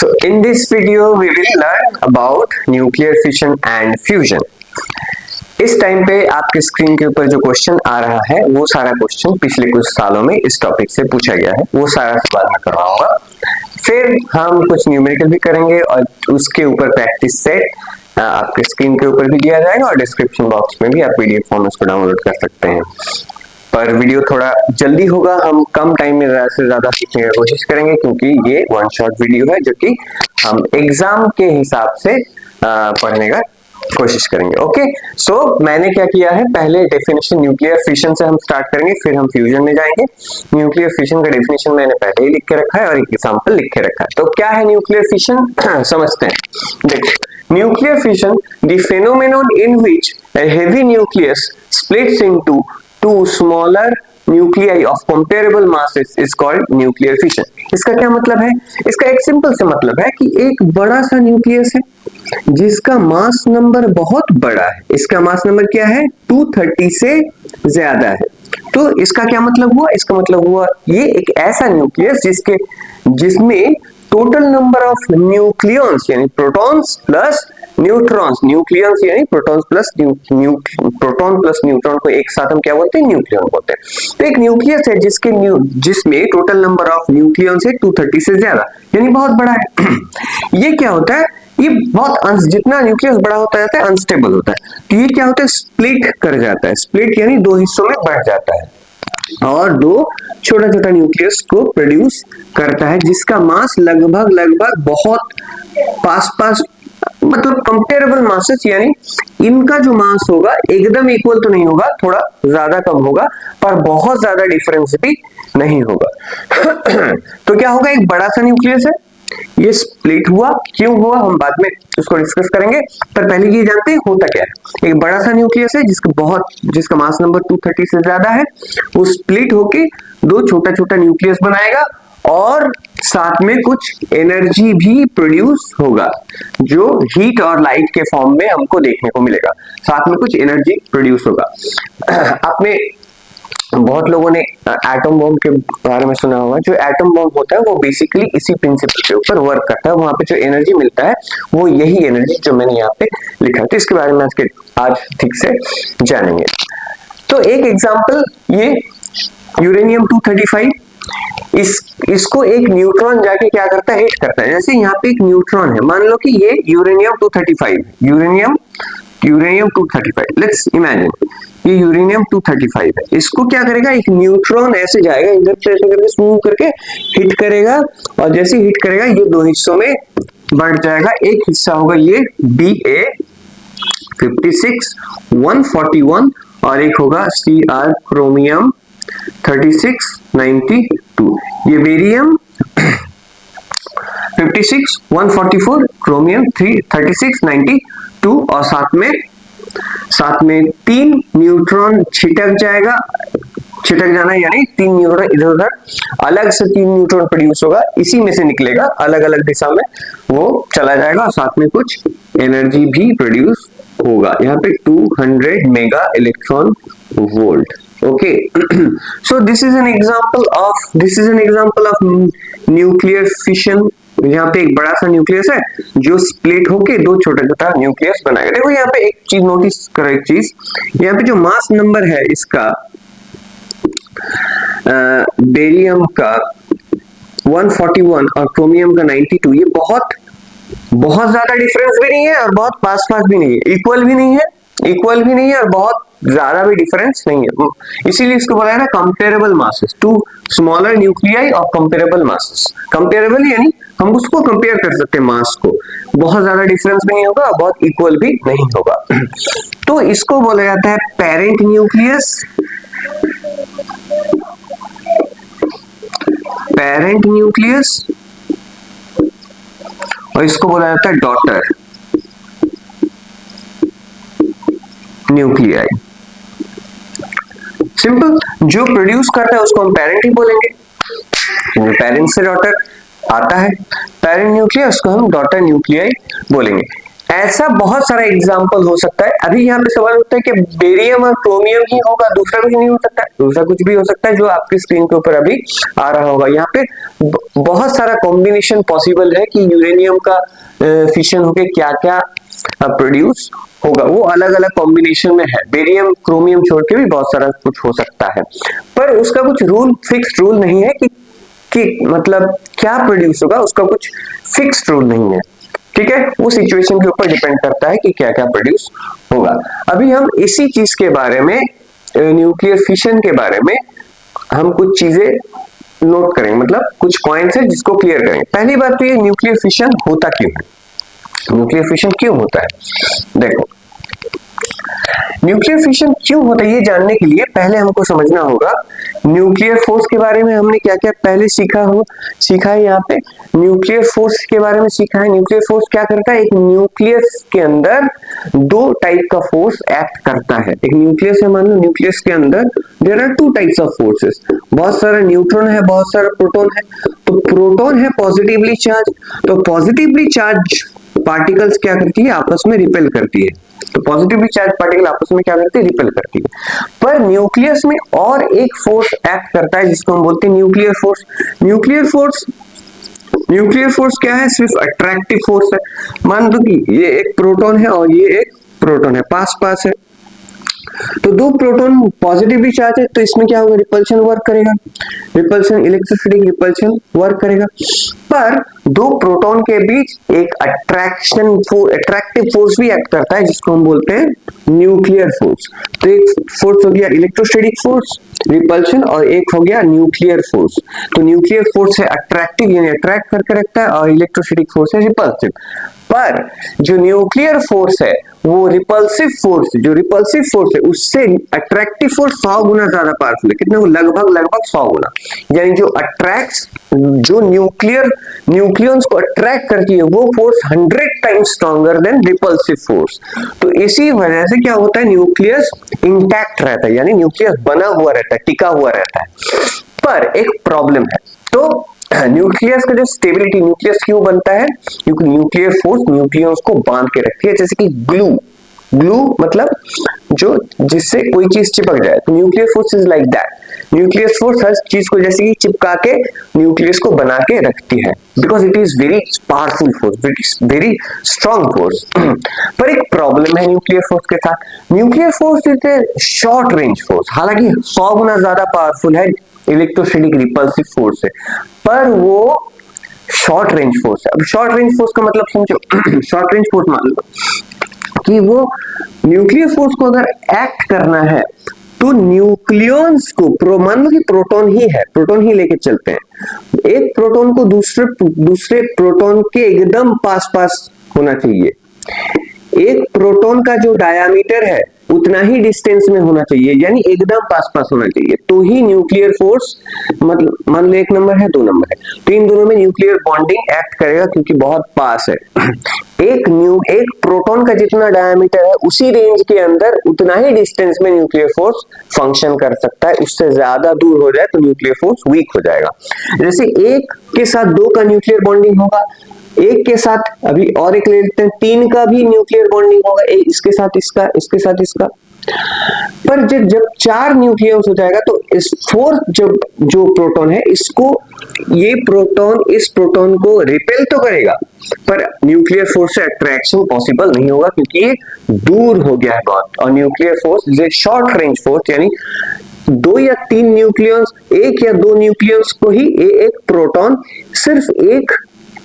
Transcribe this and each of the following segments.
So in this video we will learn about nuclear fission and fusion. इस time पे आपके screen के ऊपर जो क्वेश्चन आ रहा है वो सारा क्वेश्चन पिछले कुछ सालों में इस टॉपिक से पूछा गया है, वो सारा सवाल मैं करवाऊंगा। फिर हम कुछ न्यूमेरिकल भी करेंगे और उसके ऊपर प्रैक्टिस सेट आपके स्क्रीन के ऊपर भी दिया जाएगा और डिस्क्रिप्शन बॉक्स में भी आप पीडीएफ फॉर्म उसको डाउनलोड कर सकते हैं। पर वीडियो थोड़ा जल्दी होगा, हम कम टाइम में ज्यादा से ज्यादा सीखने की कोशिश करेंगे क्योंकि ये वन शॉट वीडियो है जो कि हम एग्जाम के हिसाब से पढ़ने का कोशिश करेंगे। ओके, सो मैंने क्या किया है, पहले डेफिनेशन न्यूक्लियर फिशन से हम स्टार्ट करेंगे, फिर हम फ्यूजन में जाएंगे। न्यूक्लियर फिशन का डेफिनेशन मैंने पहले ही लिख के रखा है और एक एग्जांपल लिख के रखा है। तो क्या है न्यूक्लियर फिशन समझते हैं। देखो, nuclear fission the phenomenon in which a heavy nucleus splits into two smaller nuclei of comparable masses is called nuclear fission। इसका क्या मतलब है? इसका एक सिंपल सा मतलब है कि एक बड़ा सा न्यूक्लियस है जिसका मास नंबर बहुत बड़ा है। इसका मास नंबर क्या है? 230 से ज्यादा है। तो इसका क्या मतलब हुआ? इसका मतलब हुआ ये एक ऐसा न्यूक्लियस जिसमें टोटल नंबर ऑफ न्यूक्लियॉन्स यानी प्रोटॉन्स प्लस न्यूट्रॉन्स, न्यूक्लियंस यानी प्रोटॉन प्लस न्यूट्रॉन को एक साथ हम क्या बोलते हैं? न्यूक्लियन बोलते हैं। तो एक न्यूक्लियस है जिसमें टोटल नंबर ऑफ न्यूक्लियंस है 230 से ज्यादा, यानी बहुत बड़ा है। ये क्या होता है? ये बहुत जितना न्यूक्लियस बड़ा होता जाता है अनस्टेबल होता है। तो ये क्या होता है? स्प्लिट कर जाता है। स्प्लिट यानी दो हिस्सों में बढ़ जाता है और दो छोटा छोटा न्यूक्लियस को प्रोड्यूस करता है जिसका मास लगभग बहुत पास मतलब कंपेरेबल मासेस, यानी इनका जो मास होगा एकदम इक्वल तो नहीं होगा, थोड़ा ज्यादा कम होगा, पर बहुत ज्यादा डिफरेंस भी नहीं होगा। तो क्या होगा? एक बड़ा सा न्यूक्लियस है, ये स्प्लिट हुआ, क्यों हुआ हम बाद में उसको डिस्कस करेंगे, पर पहले ये जानते हैं होता क्या है। एक बड़ा सा न्यूक्लियस है जिसका मास नंबर 230 से ज्यादा है, वो स्प्लिट होके दो छोटा छोटा न्यूक्लियस बनाएगा और साथ में कुछ एनर्जी भी प्रोड्यूस होगा जो हीट और लाइट के फॉर्म में हमको देखने को मिलेगा। साथ में कुछ एनर्जी प्रोड्यूस होगा। आपने बहुत लोगों ने एटम बॉम्ब के बारे में सुना होगा। जो एटम बॉम्ब होता है वो बेसिकली इसी प्रिंसिपल के ऊपर वर्क करता है। वहां पे जो एनर्जी मिलता है वो यही एनर्जी जो मैंने यहाँ पे लिखा है। तो इसके बारे में आज ठीक से जानेंगे। तो एक एग्जाम्पल, ये यूरेनियम 235, इसको एक न्यूट्रॉन जाके क्या करता है? हिट करता है। जैसे यहाँ पे एक न्यूट्रॉन है, मान लो कि ये यूरेनियम 235, यूरेनियम 235, लेट्स इमेजिन ये यूरेनियम 235 है। इसको क्या करेगा? एक न्यूट्रॉन ऐसे जाएगा, इधर से ऐसे करके स्मूव करके हिट करेगा और जैसे हिट करेगा ये दो हिस्सों में बढ़ जाएगा। एक हिस्सा होगा ये Ba56 141 और एक होगा Cr क्रोमियम 3692। ये बेरियम 56 144 क्रोमियम 3692 और साथ में 3 न्यूट्रॉन छिटक जाना, यानी 3 न्यूट्रॉन इधर उधर अलग से 3 न्यूट्रॉन प्रोड्यूस होगा, इसी में से निकलेगा, अलग अलग दिशा में वो चला जाएगा और साथ में कुछ एनर्जी भी प्रोड्यूस होगा। यहाँ पे 200 mega electron volt. Okay, so this is an example of nuclear fission। यहाँ पे एक बड़ा सा न्यूक्लियस है जो स्प्लिट होके दो छोटा छोटा न्यूक्लियस बनाएगा। देखो यहाँ पे एक चीज नोटिस करो, एक चीज यहाँ पे जो मास नंबर है इसका बेरियम का 141 और क्रोमियम का 92, ये बहुत ज्यादा डिफरेंस भी नहीं है और बहुत पास भी नहीं है, इक्वल भी नहीं है और बहुत ज्यादा भी डिफरेंस नहीं है। इसीलिए इसको बोला है ना comparable masses, two smaller nuclei of comparable masses. Comparable यानी हम उसको कंपेयर कर सकते हैं मास को, बहुत ज्यादा डिफरेंस भी नहीं होगा, बहुत इक्वल भी नहीं होगा। तो इसको बोला जाता है पेरेंट न्यूक्लियस और इसको बोला जाता है डॉटर न्यूक्लियाई। सिंपल, जो प्रोड्यूस करता है उसको हम पेरेंट ही बोलेंगे, पेरेंट से डॉटर आता है, पेरेंट न्यूक्लियस को हम डॉटर न्यूक्लियाई बोलेंगे। ऐसा बहुत सारा एग्जाम्पल हो सकता है। अभी यहाँ पे सवाल होता है कि बेरियम और क्रोमियम ही होगा, दूसरा कुछ नहीं हो सकता, दूसरा कुछ भी हो सकता है जो आपकी स्क्रीन के ऊपर अभी आ रहा होगा। यहाँ पे बहुत सारा कॉम्बिनेशन पॉसिबल है कि यूरेनियम का फिशन होके क्या क्या प्रोड्यूस होगा, वो अलग अलग कॉम्बिनेशन में है। बेरियम क्रोमियम छोड़ के भी बहुत सारा कुछ हो सकता है, पर उसका कुछ रूल फिक्स्ड रूल नहीं है कि मतलब क्या प्रोड्यूस होगा, उसका कुछ फिक्स्ड रूल नहीं है। ठीक है, वो सिचुएशन के ऊपर डिपेंड करता है कि क्या क्या प्रोड्यूस होगा। अभी हम इसी चीज के बारे में, न्यूक्लियर फिशन के बारे में हम कुछ चीजें नोट करेंगे, मतलब कुछ पॉइंट्स है जिसको क्लियर करेंगे। पहली बात तो ये न्यूक्लियर फिशन होता क्यों है, न्यूक्लियर फिशन क्यों होता है। देखो, न्यूक्लियर फिशन क्यों होता है ये जानने के लिए पहले हमको समझना होगा न्यूक्लियर फोर्स के बारे में हमने क्या क्या पहले सीखा है। यहाँ पे न्यूक्लियर फोर्स के बारे में सीखा है। न्यूक्लियर फोर्स क्या करता है, एक न्यूक्लियस के अंदर दो टाइप का फोर्स एक्ट करता है। एक न्यूक्लियस है, मान लो न्यूक्लियस के अंदर there are two types of forces, बहुत सारा न्यूट्रॉन है, बहुत सारा प्रोटॉन है। तो प्रोटॉन है पॉजिटिवली चार्ज, तो पॉजिटिवली चार्ज पार्टिकल्स क्या करती है, आपस में रिपेल करती है। तो पॉजिटिवली चार्ज पार्टिकल आपस में क्या करती है, रिपेल करती है। पर न्यूक्लियस में और एक फोर्स एक्ट करता है जिसको हम बोलते हैं न्यूक्लियर फोर्स। न्यूक्लियर फोर्स क्या है, सिर्फ अट्रैक्टिव फोर्स है। मान लो कि ये एक प्रोटॉन है और ये एक प्रोटॉन है, पास पास है, तो दो प्रोटॉन पॉजिटिवली चार्ज है, तो इसमें क्या होगा, रिपल्शन वर्क करेगा, रिपल्शन इलेक्ट्रोस्टैटिक रिपल्शन वर्क करेगा। पर दो प्रोटॉन के बीच एक अट्रैक्टिव फोर्स भी एक्ट करता है जिसको हम बोलते हैं न्यूक्लियर फोर्स। तो एक फोर्स हो गया इलेक्ट्रोस्टैटिक फोर्स रिपल्शन, और एक हो गया न्यूक्लियर फोर्स। तो न्यूक्लियर फोर्स है अट्रैक्टिव यानी अट्रैक्ट करके रखता है, और इलेक्ट्रोस्टैटिक फोर्स है रिपल्सिव। पर जो न्यूक्लियर फोर्स है वो रिपल्सिव फोर्स है उससे अट्रैक्टिव फोर्स 100 गुना ज्यादा पावरफुल है। कितने, लगभग 100 गुना। यानी जो अट्रैक्ट्स, जो न्यूक्लियंस को अट्रैक्ट करती है वो force 100 times stronger than repulsive force. तो इसी वजह से क्या होता है, न्यूक्लियस इंटैक्ट रहता है, यानी न्यूक्लियस बना हुआ रहता है, टिका हुआ रहता है। पर एक प्रॉब्लम है, तो न्यूक्लियस का जो स्टेबिलिटी, न्यूक्लियस क्यों बनता है, क्योंकि न्यूक्लियर फोर्स न्यूक्लियस को बांध के रखती है। जैसे कि ग्लू मतलब जो जिससे कोई चीज चिपक जाए, तो nuclear force is like that. Nuclear force हर चीज को जैसे कि चिपका के न्यूक्लियस को बना के रखती है, because it is very powerful force, it is very strong force. पर एक प्रॉब्लम है न्यूक्लियर फोर्स के साथ, nuclear force is a short range force. हालांकि 100 गुना ज्यादा पावरफुल है इलेक्ट्रोस्टैटिक रिपल्सिव फोर्स है, पर वो शॉर्ट रेंज फोर्स है। अब शॉर्ट रेंज फोर्स का मतलब समझो, शॉर्ट रेंज फोर्स मान लो कि वो न्यूक्लियर फोर्स को अगर एक्ट करना है तो न्यूक्लियंस को, मान लो कि प्रोटॉन ही है, प्रोटॉन ही लेके चलते हैं, एक प्रोटॉन को दूसरे प्रोटॉन के एकदम पास पास होना चाहिए। एक प्रोटॉन का जो डायामीटर है उतना ही डिस्टेंस में होना चाहिए, यानी एकदम पास पास होना चाहिए, तो ही न्यूक्लियर फोर्स, मतलब मान लो 1 नंबर है 2 नंबर है, तो इन दोनों में न्यूक्लियर बॉन्डिंग एक्ट करेगा क्योंकि बहुत पास है। एक प्रोटॉन का जितना डायामीटर है उसी रेंज के अंदर उतना ही डिस्टेंस में न्यूक्लियर फोर्स फंक्शन कर सकता है। उससे ज्यादा दूर हो जाए तो न्यूक्लियर फोर्स वीक हो जाएगा। जैसे एक के साथ 2 का न्यूक्लियर बॉन्डिंग होगा, एक के साथ, अभी और एक ले लेते हैं, 3 का भी न्यूक्लियर बॉन्डिंग होगा, इसके साथ इसका, इसके साथ इसका। पर जब 4 न्यूक्लियस हो जाएगा तो इस फोर्थ जो प्रोटॉन है इसको, ये प्रोटॉन इस प्रोटॉन को रिपेल तो करेगा, पर न्यूक्लियर फोर्स से अट्रैक्शन पॉसिबल नहीं होगा क्योंकि ये दूर हो गया है बहुत। और nuclear force is a short range force, यानी 2 या 3 न्यूक्लियस, 1 या 2 न्यूक्लियस को ही एक प्रोटॉन, सिर्फ एक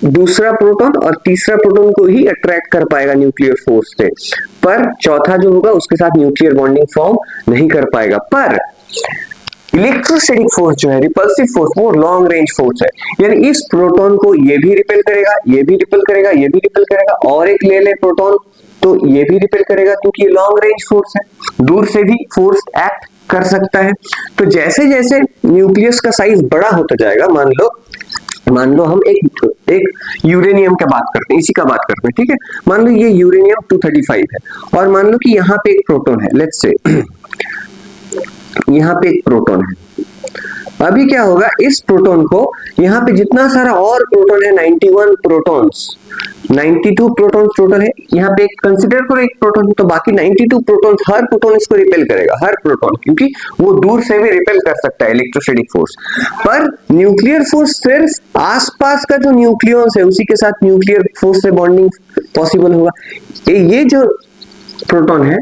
दूसरा प्रोटॉन और तीसरा प्रोटॉन को ही अट्रैक्ट कर पाएगा न्यूक्लियर फोर्स से, पर चौथा जो होगा उसके साथ न्यूक्लियर बॉन्डिंग फॉर्म नहीं कर पाएगा। पर इलेक्ट्रोस्टैटिक फोर्स जो है, रिपल्सिव फोर्स, वो लॉन्ग रेंज फोर्स है, यानी इस प्रोटॉन को ये भी रिपेल करेगा, ये भी रिपेल करेगा, ये भी रिपेल करेगा, और एक ले ले प्रोटॉन तो ये भी रिपेल करेगा क्योंकि ये लॉन्ग रेंज फोर्स है, दूर से भी फोर्स एक्ट कर सकता है। तो जैसे जैसे न्यूक्लियस का साइज बड़ा होता जाएगा, मान लो हम एक यूरेनियम का बात करते हैं, इसी का बात करते हैं, ठीक है। मान लो ये यूरेनियम 235 है, और मान लो कि यहाँ पे एक प्रोटॉन है, लेट्स से यहाँ पे एक प्रोटॉन है, अभी क्या होगा, इस प्रोटॉन को यहाँ पे जितना सारा और प्रोटॉन है 91 प्रोटॉन्स, 92 प्रोटॉन्स टोटल है, यहाँ पे एक कंसीडर करो एक प्रोटॉन, तो बाकी 92 प्रोटॉन्स, हर प्रोटॉन इसको रिपेल करेगा, हर प्रोटॉन, क्योंकि वो दूर से भी रिपेल कर सकता है इलेक्ट्रोस्टैटिक फोर्स। पर न्यूक्लियर फोर्स सिर्फ आसपास का जो न्यूक्लियॉन्स है उसी के साथ न्यूक्लियर फोर्स से बॉन्डिंग पॉसिबल होगा। ये जो प्रोटॉन है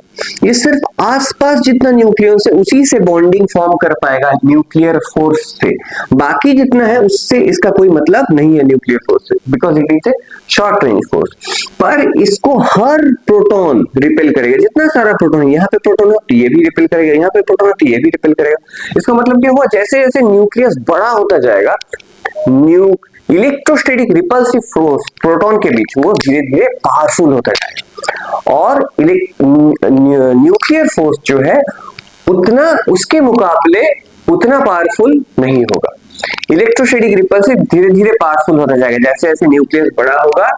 ये सिर्फ आसपास जितना न्यूक्लियस है उसी से बॉन्डिंग फॉर्म कर पाएगा न्यूक्लियर फोर्स से, बाकी जितना है उससे इसका कोई मतलब नहीं है न्यूक्लियर फोर्स से, because it is a short range force. पर इसको हर प्रोटॉन रिपेल करेगा, जितना सारा प्रोटॉन है, यहाँ पे प्रोटॉन है तो ये भी रिपेल करेगा, यहाँ पे प्रोटॉन है तो ये भी रिपेल करेगा। इसका मतलब क्या हुआ, जैसे जैसे न्यूक्लियस बड़ा होता जाएगा, इलेक्ट्रोस्टैटिक रिपल्सिव फोर्स प्रोटॉन के बीच वो धीरे धीरे पावरफुल होता जाएगा, और न्यूक्लियर फोर्स जो है उतना उसके मुकाबले उतना पावरफुल नहीं होगा। इलेक्ट्रोस्टैटिक रिपल्सिव धीरे धीरे पावरफुल होता जाएगा जैसे जैसे न्यूक्लियस बड़ा होगा,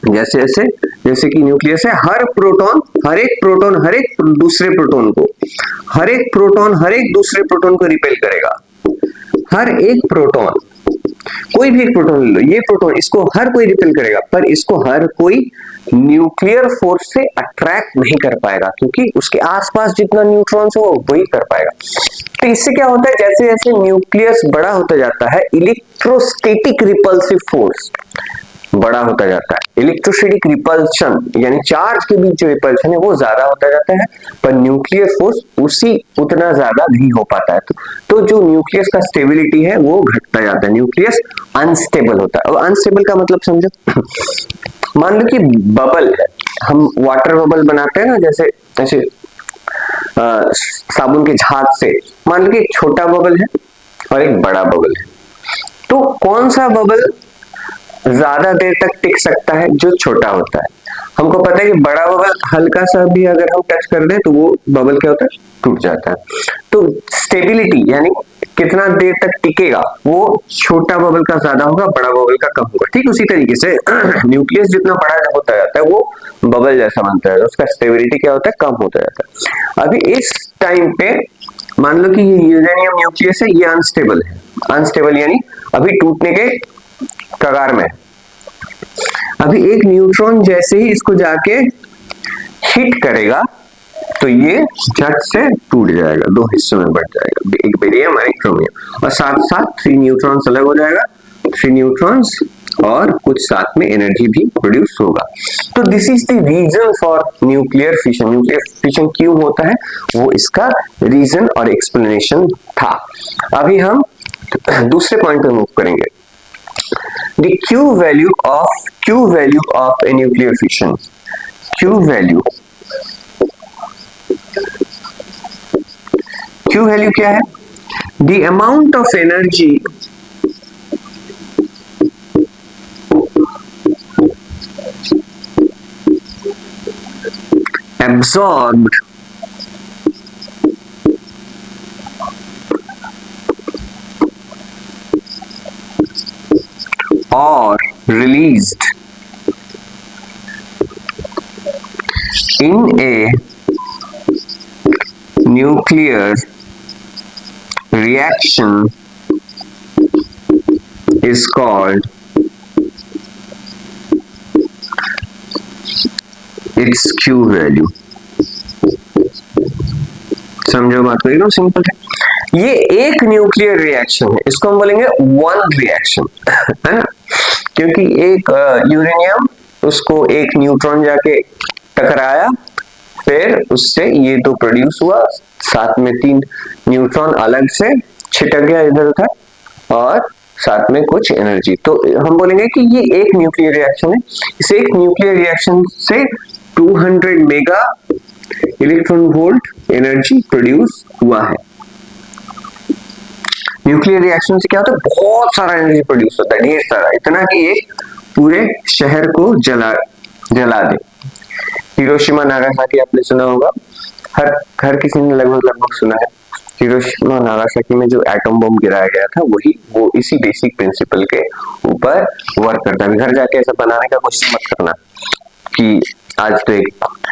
जैसे कि न्यूक्लियस है, हर एक प्रोटॉन हर एक दूसरे प्रोटॉन को, हर एक प्रोटॉन हर एक दूसरे प्रोटॉन को रिपेल करेगा। हर एक प्रोटॉन, कोई भी एक प्रोटॉन ले लो, ये प्रोटॉन इसको हर कोई रिपेल करेगा, पर इसको हर कोई न्यूक्लियर फोर्स से अट्रैक्ट नहीं कर पाएगा, क्योंकि उसके आसपास जितना न्यूट्रॉन्स है वो वही कर पाएगा। तो इससे क्या होता है, जैसे जैसे न्यूक्लियस बड़ा होता जाता है, इलेक्ट्रोस्टैटिक रिपल्सिव फोर्स बड़ा होता जाता है, इलेक्ट्रोस्टैटिक रिपल्शन यानी चार्ज के बीच जो रिपल्शन है वो ज्यादा होता जाता है, पर न्यूक्लियर फोर्स उतना ज्यादा नहीं हो पाता है। तो जो न्यूक्लियस का स्टेबिलिटी है वो घटता जाता है, न्यूक्लियस अनस्टेबल होता है। और अनस्टेबल का मतलब समझो, मान लो कि बबल है, हम वाटर बबल बनाते हैं ना, जैसे ऐसे साबुन के झाग से, मान लो कि एक छोटा बबल है और एक बड़ा बबल है, तो कौन सा बबल ज्यादा देर तक टिक सकता है, जो छोटा होता है। हमको पता है कि बड़ा बबल हल्का सा भी अगर हम टच कर दें तो वो बबल क्या होता है, टूट जाता है। तो स्टेबिलिटी यानी कितना देर तक टिकेगा वो छोटा बबल का ज्यादा होगा, बड़ा बबल का कम होगा। ठीक उसी तरीके से न्यूक्लियस जितना बड़ा होता जाता है वो बबल जैसा बनता है, उसका स्टेबिलिटी क्या होता है, कम होता जाता है। अभी इस टाइम पे मान लो कि ये यूरेनियम न्यूक्लियस है, ये अनस्टेबल है, अनस्टेबल यानी अभी टूटने के कगार में। अभी एक न्यूट्रॉन जैसे ही इसको जाके हिट करेगा तो ये झट से टूट जाएगा, दो हिस्सों में बढ़ जाएगा, एक बेरियम और एक क्रोमियम, और साथ साथ 3 न्यूट्रॉन्स अलग हो जाएगा, 3 न्यूट्रॉन्स और कुछ साथ में एनर्जी भी प्रोड्यूस होगा। तो this is the reason for nuclear fission. Nuclear fission क्यों होता है वो इसका रीजन और एक्सप्लेनेशन था। अभी हम दूसरे पॉइंट पर मूव करेंगे, the Q value of a nuclear fission. Q value क्या है? The amount of energy absorbed or released in a nuclear reaction is called its Q value। समझो बात को, एकदम सिंपल है। ये एक न्यूक्लियर रिएक्शन है, इसको हम बोलेंगे वन रिएक्शन, है ना, क्योंकि एक यूरेनियम उसको एक न्यूट्रॉन जाके टकराया, फिर उससे ये तो प्रोड्यूस हुआ, साथ में 3 न्यूट्रॉन अलग से छिटक गया इधर उधर, और साथ में कुछ एनर्जी। तो हम बोलेंगे कि ये एक न्यूक्लियर रिएक्शन है। इस एक न्यूक्लियर रिएक्शन से 200 mega electron volt energy produce हुआ है। न्यूक्लियर रिएक्शन से क्या होता है, बहुत सारा एनर्जी प्रोड्यूस होता है, ढेर सारा, इतना कि एक पूरे शहर को जला दे। हिरोशिमा नागासाकी आपने सुना होगा, हर किसी ने लगभग सुना है। हिरोशिमा नागासाकी में जो एटम बम गिराया गया था वो इसी बेसिक प्रिंसिपल के ऊपर वर्क करता है। घर जाके ऐसा बनाने का कोशिश मत करना कि आज तो एक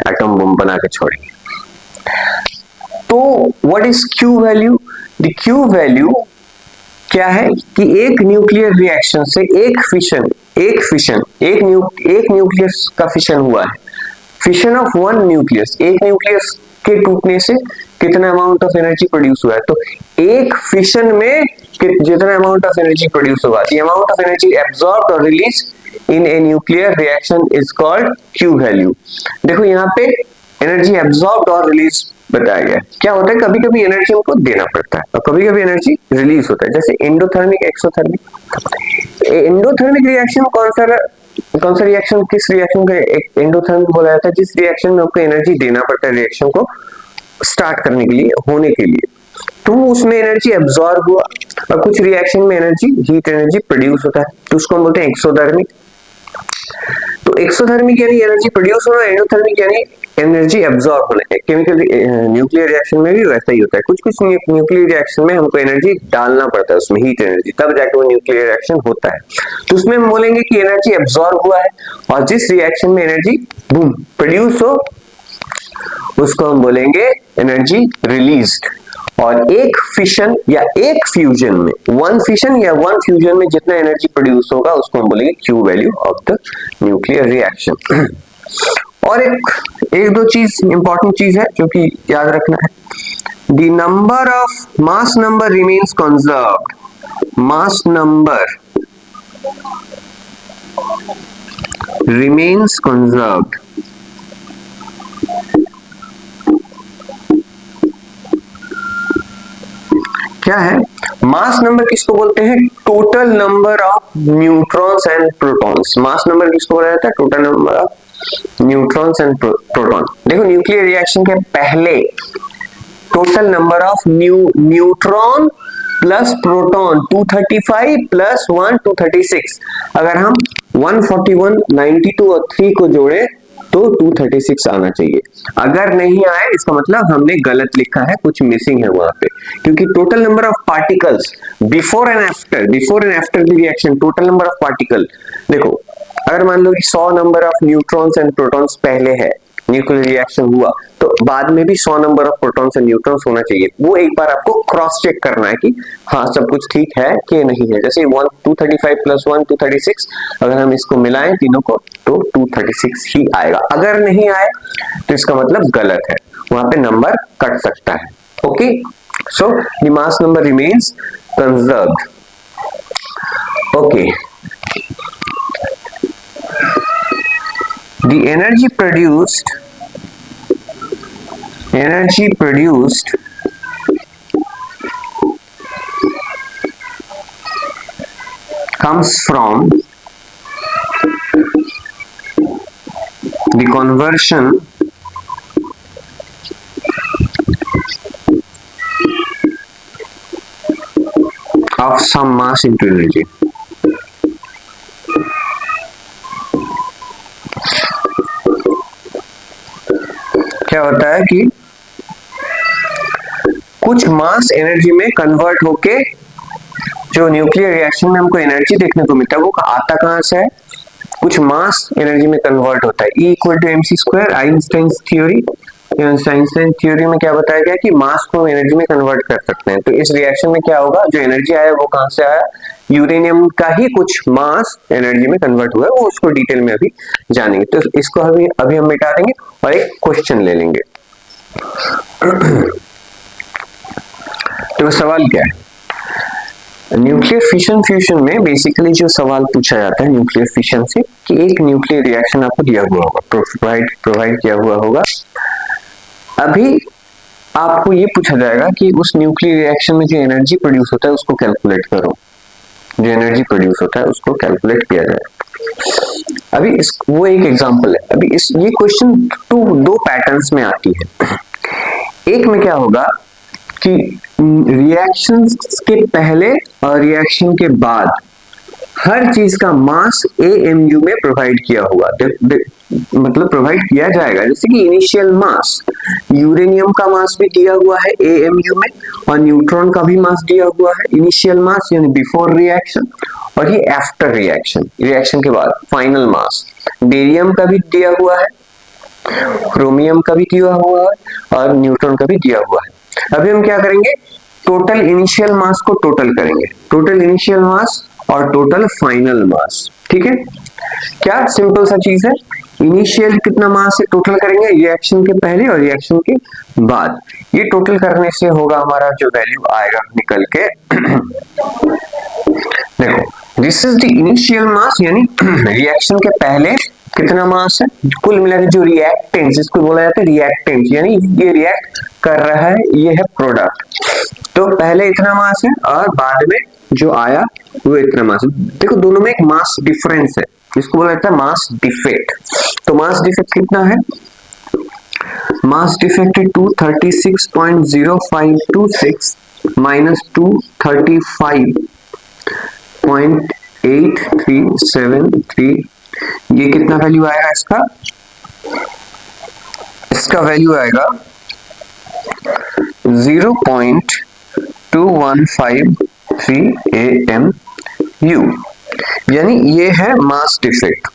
एटम बम बना के छोड़ेंगे। तो what is Q value? The Q value क्या है कि एक न्यूक्लियर रिएक्शन से एक न्यूक्लियस का फिशन हुआ है। फिशन ऑफ वन न्यूक्लियस, एक न्यूक्लियस के टूटने से कितना अमाउंट ऑफ एनर्जी प्रोड्यूस हुआ है। तो एक फिशन में जितना अमाउंट ऑफ एनर्जी प्रोड्यूस होगा, the amount of energy absorbed और release in a nuclear reaction is called Q value. देखो यहाँ पे एनर्जी एब्सॉर्ब्ड और रिलीज बताया गया। क्या होता है, कभी कभी एनर्जी हमको देना पड़ता है और कभी कभी एनर्जी रिलीज होता है, जैसे एंडोथर्मिक, एक्सोथर्मिक। एंडोथर्मिक रिएक्शन कौन सा रिएक्शन, किस रिएक्शन को एंडोथर्मिक बोला जाता है? जिस रिएक्शन में आपको एनर्जी देना पड़ता है रिएक्शन को स्टार्ट करने के लिए, होने के लिए। तो उसमें एनर्जी एब्सॉर्ब हुआ और कुछ रिएक्शन में एनर्जी, हीट एनर्जी प्रोड्यूस होता है, तो उसको हम बोलते हैं एक्सोथर्मिक। तो एक्सोथर्मिक यानी एनर्जी प्रोड्यूस होना, एंडोथर्मिक यानी एनर्जी एब्सॉर्ब होना है। केमिकल न्यूक्लियर रिएक्शन में भी वैसा ही होता है। कुछ कुछ न्यूक्लियर रिएक्शन में हमको एनर्जी डालना पड़ता है उसमें, हीट एनर्जी, तब जाके वो न्यूक्लियर रिएक्शन होता है। तो उसमें हम बोलेंगे कि एनर्जी एब्सॉर्ब हुआ है, और जिस रिएक्शन में एनर्जी बूम प्रोड्यूस हो उसको हम बोलेंगे एनर्जी रिलीज्ड। और एक फिशन या एक फ्यूजन में, वन फिशन या वन फ्यूजन में जितना एनर्जी प्रोड्यूस होगा उसको हम बोलेंगे Q value of the nuclear reaction. और एक दो चीज, इंपॉर्टेंट चीज है जो कि याद रखना है। The number of mass number remains conserved, mass number remains conserved. क्या है मास नंबर? किसको बोलते हैं? Total number of neutrons and protons. Mass number किसको बोला जाता है? Total number of neutrons and proton. देखो देखिए रिएक्शन के पहले total number of neutron plus proton 235 plus 1 236। अगर हम 141, 92 और 3 को जोड़े तो 236 आना चाहिए। अगर नहीं आए इसका मतलब हमने गलत लिखा है, कुछ मिसिंग है वहां पे, क्योंकि total number of particles before and after the reaction, total number of particle, देखो अगर मान लो कि 100 number of neutrons and protons पहले है, न्यूक्लियर रिएक्शन हुआ, तो बाद में भी 100 number of protons and neutrons होना चाहिए। वो एक बार आपको क्रॉस चेक करना है कि हाँ सब कुछ ठीक है कि नहीं है। जैसे 235 प्लस 1 236, अगर हम इसको मिलाएं तीनों को तो 236 ही आएगा। अगर नहीं आए तो इसका मतलब गलत है, वहां पे नंबर कट सकता है। Okay, so the mass number remains conserved. Okay, the energy produced comes from the conversion of some mass into energy। क्या होता है कि कुछ मास एनर्जी में कन्वर्ट होके जो न्यूक्लियर रिएक्शन में हमको एनर्जी देखने को मिलता है वो आता कहां से है? कुछ मास एनर्जी में कन्वर्ट होता है। E equal to mc², Einstein theory. Einstein theory में क्या बताया गया कि मास को एनर्जी में कन्वर्ट कर सकते हैं। तो इस रिएक्शन में क्या होगा, जो एनर्जी आया वो कहां से आया? यूरेनियम का ही कुछ मास एनर्जी में कन्वर्ट हुआ है, वो उसको डिटेल में अभी जानेंगे। तो इसको अभी हम मिटा देंगे और एक क्वेश्चन ले लेंगे। तो सवाल क्या है? न्यूक्लियर फिशन फ्यूजन में बेसिकली जो सवाल पूछा जाता है न्यूक्लियर फिशन से कि एक न्यूक्लियर रिएक्शन आपको दिया हुआ होगा, प्रोवाइड किया हुआ होगा। अभी आपको ये पूछा जाएगा कि उस न्यूक्लियर रिएक्शन में जो एनर्जी प्रोड्यूस होता है उसको कैलकुलेट करो। जो एनर्जी प्रोड्यूस होता है उसको कैलकुलेट किया जाए। अभी वो एक एग्जांपल है। अभी ये क्वेश्चन दो पैटर्न्स में आती है। एक में क्या होगा कि रिएक्शन के पहले और रिएक्शन के बाद हर चीज का मास AMU में प्रोवाइड किया हुआ, मतलब प्रोवाइड किया जाएगा। जैसे कि इनिशियल मास, यूरेनियम का मास भी दिया हुआ है AMU में, और न्यूट्रॉन का भी मास दिया हुआ है। इनिशियल मास यानी बिफोर रिएक्शन, और ये आफ्टर रिएक्शन के बाद फाइनल मास। बेरियम का भी दिया हुआ है, क्रोमियम का भी दिया हुआ है, और न्यूट्रॉन का भी दिया हुआ है। अभी हम क्या करेंगे, टोटल इनिशियल मास को टोटल करेंगे, टोटल इनिशियल मास और टोटल फाइनल मास, ठीक है। क्या सिंपल सा चीज है, इनिशियल कितना मास है टोटल करेंगे रिएक्शन के पहले और रिएक्शन के बाद, ये टोटल करने से होगा हमारा जो वैल्यू आएगा निकल के देखो this is the initial mass, यानी रिएक्शन के पहले कितना मास है, कुल मिलाकर जो रिएक्टेंट्स, इसको बोला जाता है रिएक्टेंट्स, यानी ये रिएक्ट कर रहा है, ये है प्रोडक्ट। तो पहले इतना मास है और बाद में जो आया वो इतना मास है। देखो दोनों में एक मास डिफरेंस है, इसको बोला जाता है मास डिफेक्ट। तो मास डिफेक्ट कितना है, मास डिफेक्ट है 236.0526 माइनस 235.8373, ये कितना वैल्यू आएगा इसका, इसका वैल्यू आएगा 0.2153 AMU, यानी ये है मास डिफेक्ट।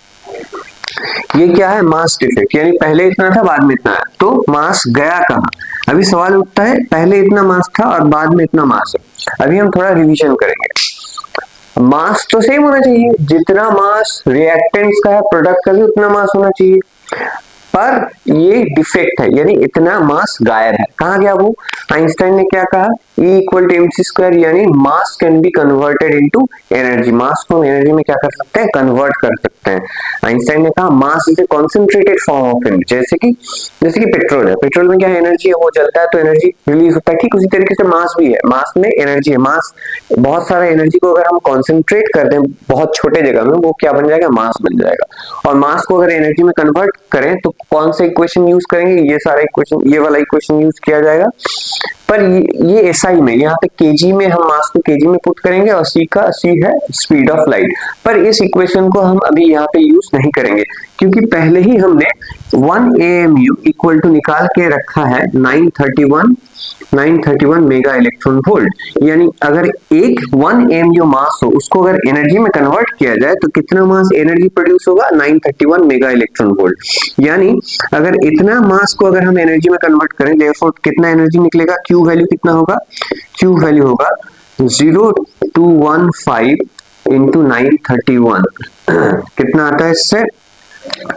ये क्या है, मास डिफेक्ट, यानी पहले इतना था बाद में इतना है, तो मास गया कहाँ। अभी सवाल उठता है पहले इतना मास था और बाद में इतना मास है। अभी हम थोड़ा रिवीजन करेंगे। मास तो सेम होना चाहिए, जितना मास रिएक्टेंट्स का है प्रोडक्ट का भी उतना मास होना चाहिए, पर ये डिफेक्ट है, यानी इतना मास गायब है। कहाँ गया वो, आइंस्टाइन ने क्या कहा, E equal to mc square, यानी mass can be converted into energy, mass को एनर्जी में क्या कर सकते हैं, कन्वर्ट कर सकते हैं। आइंस्टाइन ने कहा mass is a concentrated form of energy, जैसे कि पेट्रोल है, पेट्रोल में क्या एनर्जी है, वो जलता है तो एनर्जी रिलीज होता है, ठीक उसी तरीके से मास भी है, मास में एनर्जी है। मास बहुत सारा एनर्जी को अगर हम कॉन्सेंट्रेट कर दें बहुत छोटे जगह में, वो क्या बन जाएगा, मास बन जाएगा। और मास को अगर एनर्जी में कन्वर्ट करें तो कौन सा इक्वेशन यूज करेंगे, ये सारा इक्वेशन, ये वाला इक्वेशन यूज किया जाएगा। पर ये एसआई में, यहाँ पे केजी में हम मास को केजी में पुट करेंगे और सी है स्पीड ऑफ लाइट। पर इस इक्वेशन को हम अभी यहाँ पे यूज नहीं करेंगे, क्योंकि पहले ही हमने 1 AMU इक्वल टू निकाल के रखा है 931 मेगा इलेक्ट्रॉन वोल्ट, यानी अगर एक 1 AMU मास हो उसको अगर एनर्जी में कन्वर्ट किया जाए तो कितना मास एनर्जी प्रोड्यूस होगा, 931 मेगा इलेक्ट्रॉन वोल्ट। यानी अगर इतना मास को अगर हम एनर्जी में कन्वर्ट करें, देयरफॉर कितना एनर्जी निकलेगा, क्यू वैल्यू कितना होगा, क्यू वैल्यू होगा 0215 इंटू 931 कितना आता है इससे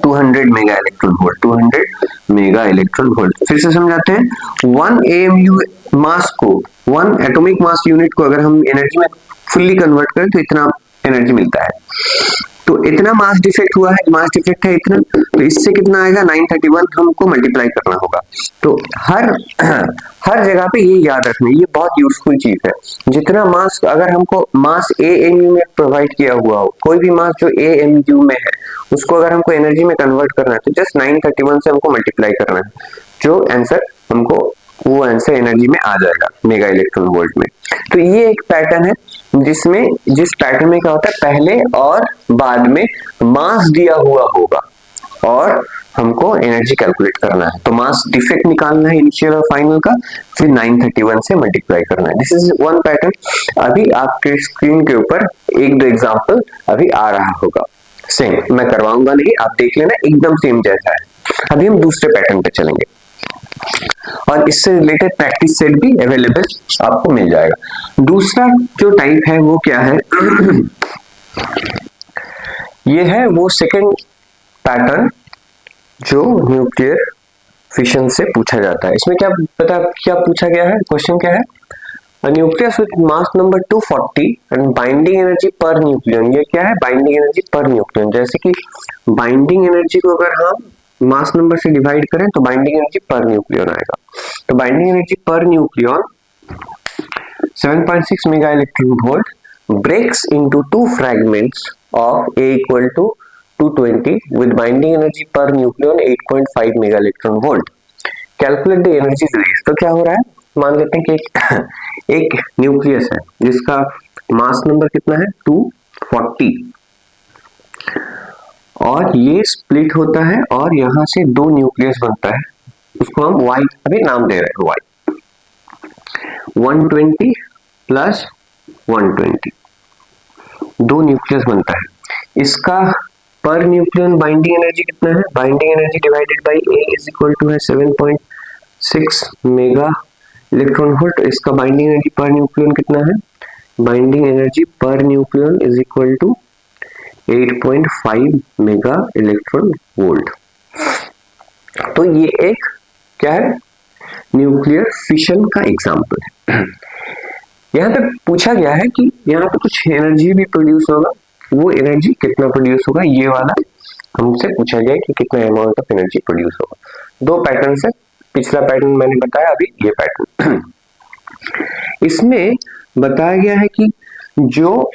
200 mega electron volt, 200 mega electron volt. फिर से समझाते हैं, 1 AMU मास को, 1 एटॉमिक मास यूनिट को अगर हम एनर्जी में फुल्ली कन्वर्ट करें तो इतना एनर्जी मिलता है। तो इतना मास डिफेक्ट हुआ है, मास डिफेक्ट है इतना, तो इससे कितना आएगा 931, हमको मल्टीप्लाई करना होगा। तो हर जगह पे ये याद रखना, ये बहुत यूजफुल चीज है। जितना मास, अगर हमको मास AMU में प्रोवाइड किया हुआ हो, कोई भी मास जो AMU में है उसको अगर हमको एनर्जी में कन्वर्ट करना है तो जस्ट 931 से हमको मल्टीप्लाई करना है, जो आंसर हमको वो आंसर एनर्जी में आ जाएगा मेगा इलेक्ट्रॉन वोल्ट में। तो ये एक पैटर्न है जिसमें, जिस पैटर्न में क्या होता है, पहले और बाद में मास दिया हुआ होगा और हमको एनर्जी कैलकुलेट करना है। तो मास डिफेक्ट निकालना है इनिशियल और फाइनल का, फिर 931 से मल्टीप्लाई करना है। This is one pattern. अभी आपके स्क्रीन के ऊपर एक दो एग्जांपल अभी आ रहा होगा, सेम मैं करवाऊंगा नहीं, आप देख लेना, एकदम सेम जैसा है। अभी हम दूसरे पैटर्न पे चलेंगे और इससे रिलेटेड प्रैक्टिस सेट भी अवेलेबल आपको मिल जाएगा। दूसरा जो टाइप है वो क्या है ये है वो सेकंड पैटर्न जो न्यूक्लियर फिशन से पूछा जाता है। इसमें क्या पता क्या पूछा गया है, क्वेश्चन क्या है, nucleus with mass number 240 and binding energy पर न्यूक्लियन। ये क्या है, बाइंडिंग एनर्जी पर न्यूक्लियन। जैसे कि बाइंडिंग एनर्जी को अगर हम मास नंबर से डिवाइड करें तो बाइंडिंग एनर्जी पर न्यूक्लियन आएगा। तो बाइंडिंग एनर्जी पर nucleon 7.6 mega electron volt breaks into 2 fragments of A equal to 220 with binding energy per nucleon 8.5 mega electron volt. Calculate the energy release. तो क्या हो रहा है, मान लेते हैं कि एक न्यूक्लियस है जिसका मास नंबर कितना है 240 और ये स्प्लिट होता है और यहां से 2 न्यूक्लियस बनता है, उसको हम Y अभी नाम दे रहे हैं, Y 120 प्लस 120 2 न्यूक्लियस बनता है। इसका पर न्यूक्लियन बाइंडिंग एनर्जी कितना है, binding energy divided by A is equal to है 7.6 मेगा इलेक्ट्रॉन वोल्ट। इसका बाइंडिंग एनर्जी पर न्यूक्लियन कितना है? बाइंडिंग एनर्जी पर nucleon is equal to 8.5 mega electron volt. तो ये एक क्या है? न्यूक्लियर फिशन का एग्जांपल है। यहाँ पे पूछा गया है कि यहाँ पे कुछ एनर्जी भी प्रोड्यूस होगा, वो एनर्जी कितना प्रोड्यूस होगा, ये वाला हमसे पूछा गया है कि कितना अमाउंट ऑफ एनर्जी प्रोड्यूस होगा। दो पैटर्न है, पिछला पैटर्न मैंने बताया, अभी ये पैटर्न। इसमें बताया गया है कि जो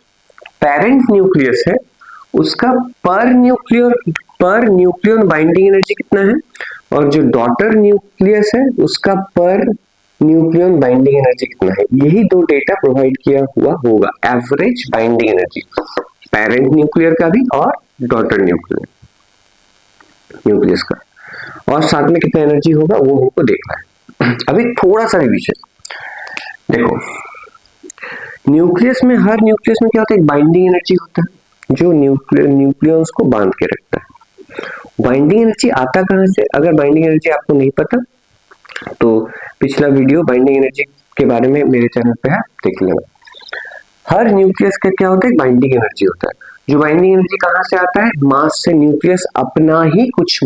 पेरेंट न्यूक्लियस है उसका पर न्यूक्लियन बाइंडिंग एनर्जी कितना है, और जो डॉटर न्यूक्लियस है उसका पर न्यूक्लियन बाइंडिंग एनर्जी कितना है। यही दो डेटा प्रोवाइड किया हुआ होगा, average binding energy parent nuclear का भी और डॉटर न्यूक्लियस का, और साथ में कितना एनर्जी होगा वो हमको देखना है। अभी थोड़ा सा रिवीजन देखो, न्यूक्लियस में, हर न्यूक्लियस में क्या होता है? एक बाइंडिंग एनर्जी होता है जो न्यूक्लियंस को बांध के रखता है। बाइंडिंग एनर्जी आता कहां से? अगर बाइंडिंग एनर्जी आपको नहीं पता तो पिछला वीडियो बाइंडिंग एनर्जी के बारे में मेरे चैनल पे है, देख लेना। हर न्यूक्लियस का क्या होता है? बाइंडिंग एनर्जी होता है। जो बाइंडिंग एनर्जी कहां से आता है? मास से। न्यूक्लियस अपना ही कुछ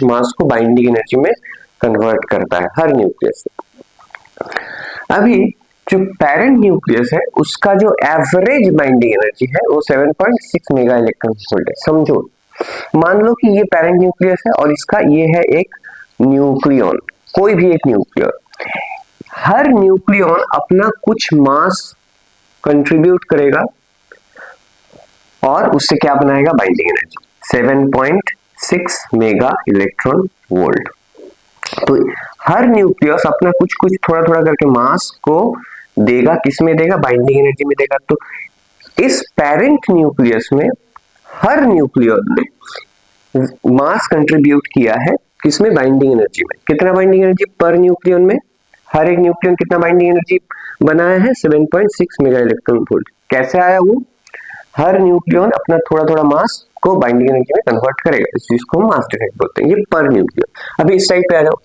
मास को बाइंडिंग एनर्जी में कन्वर्ट करता है, हर न्यूक्लियस। अभी जो पेरेंट न्यूक्लियस है उसका जो एवरेज बाइंडिंग एनर्जी है वो 7.6 मेगा इलेक्ट्रॉन वोल्ट है। समझो, मान लो कि ये पेरेंट न्यूक्लियस है और इसका ये है एक न्यूक्लियन, कोई भी एक न्यूक्लियन। हर न्यूक्लियन अपना कुछ मास कंट्रीब्यूट करेगा और उससे क्या बनाएगा? Binding energy 7.6 mega electron volt. तो हर न्यूक्लियस अपना कुछ थोड़ा करके मास को देगा, किसमें देगा? बाइंडिंग एनर्जी में देगा। तो इस पेरेंट न्यूक्लियस में हर न्यूक्लियन ने मास कंट्रीब्यूट किया है, किसमें? बाइंडिंग एनर्जी में। कितना बाइंडिंग एनर्जी पर न्यूक्लियन में? हर एक न्यूक्लियन कितना बाइंडिंग एनर्जी बनाया है? 7.6 मेगा इलेक्ट्रॉन वोल्ट। कैसे आया वो? हर न्यूक्लियन अपना थोड़ा मास को बाइंडिंग एनर्जी में कन्वर्ट करेगा, इस चीज को मास डिफेक्ट बोलते हैं। ये पर न्यूक्लियन। अभी इस साइड पे आ जाओ।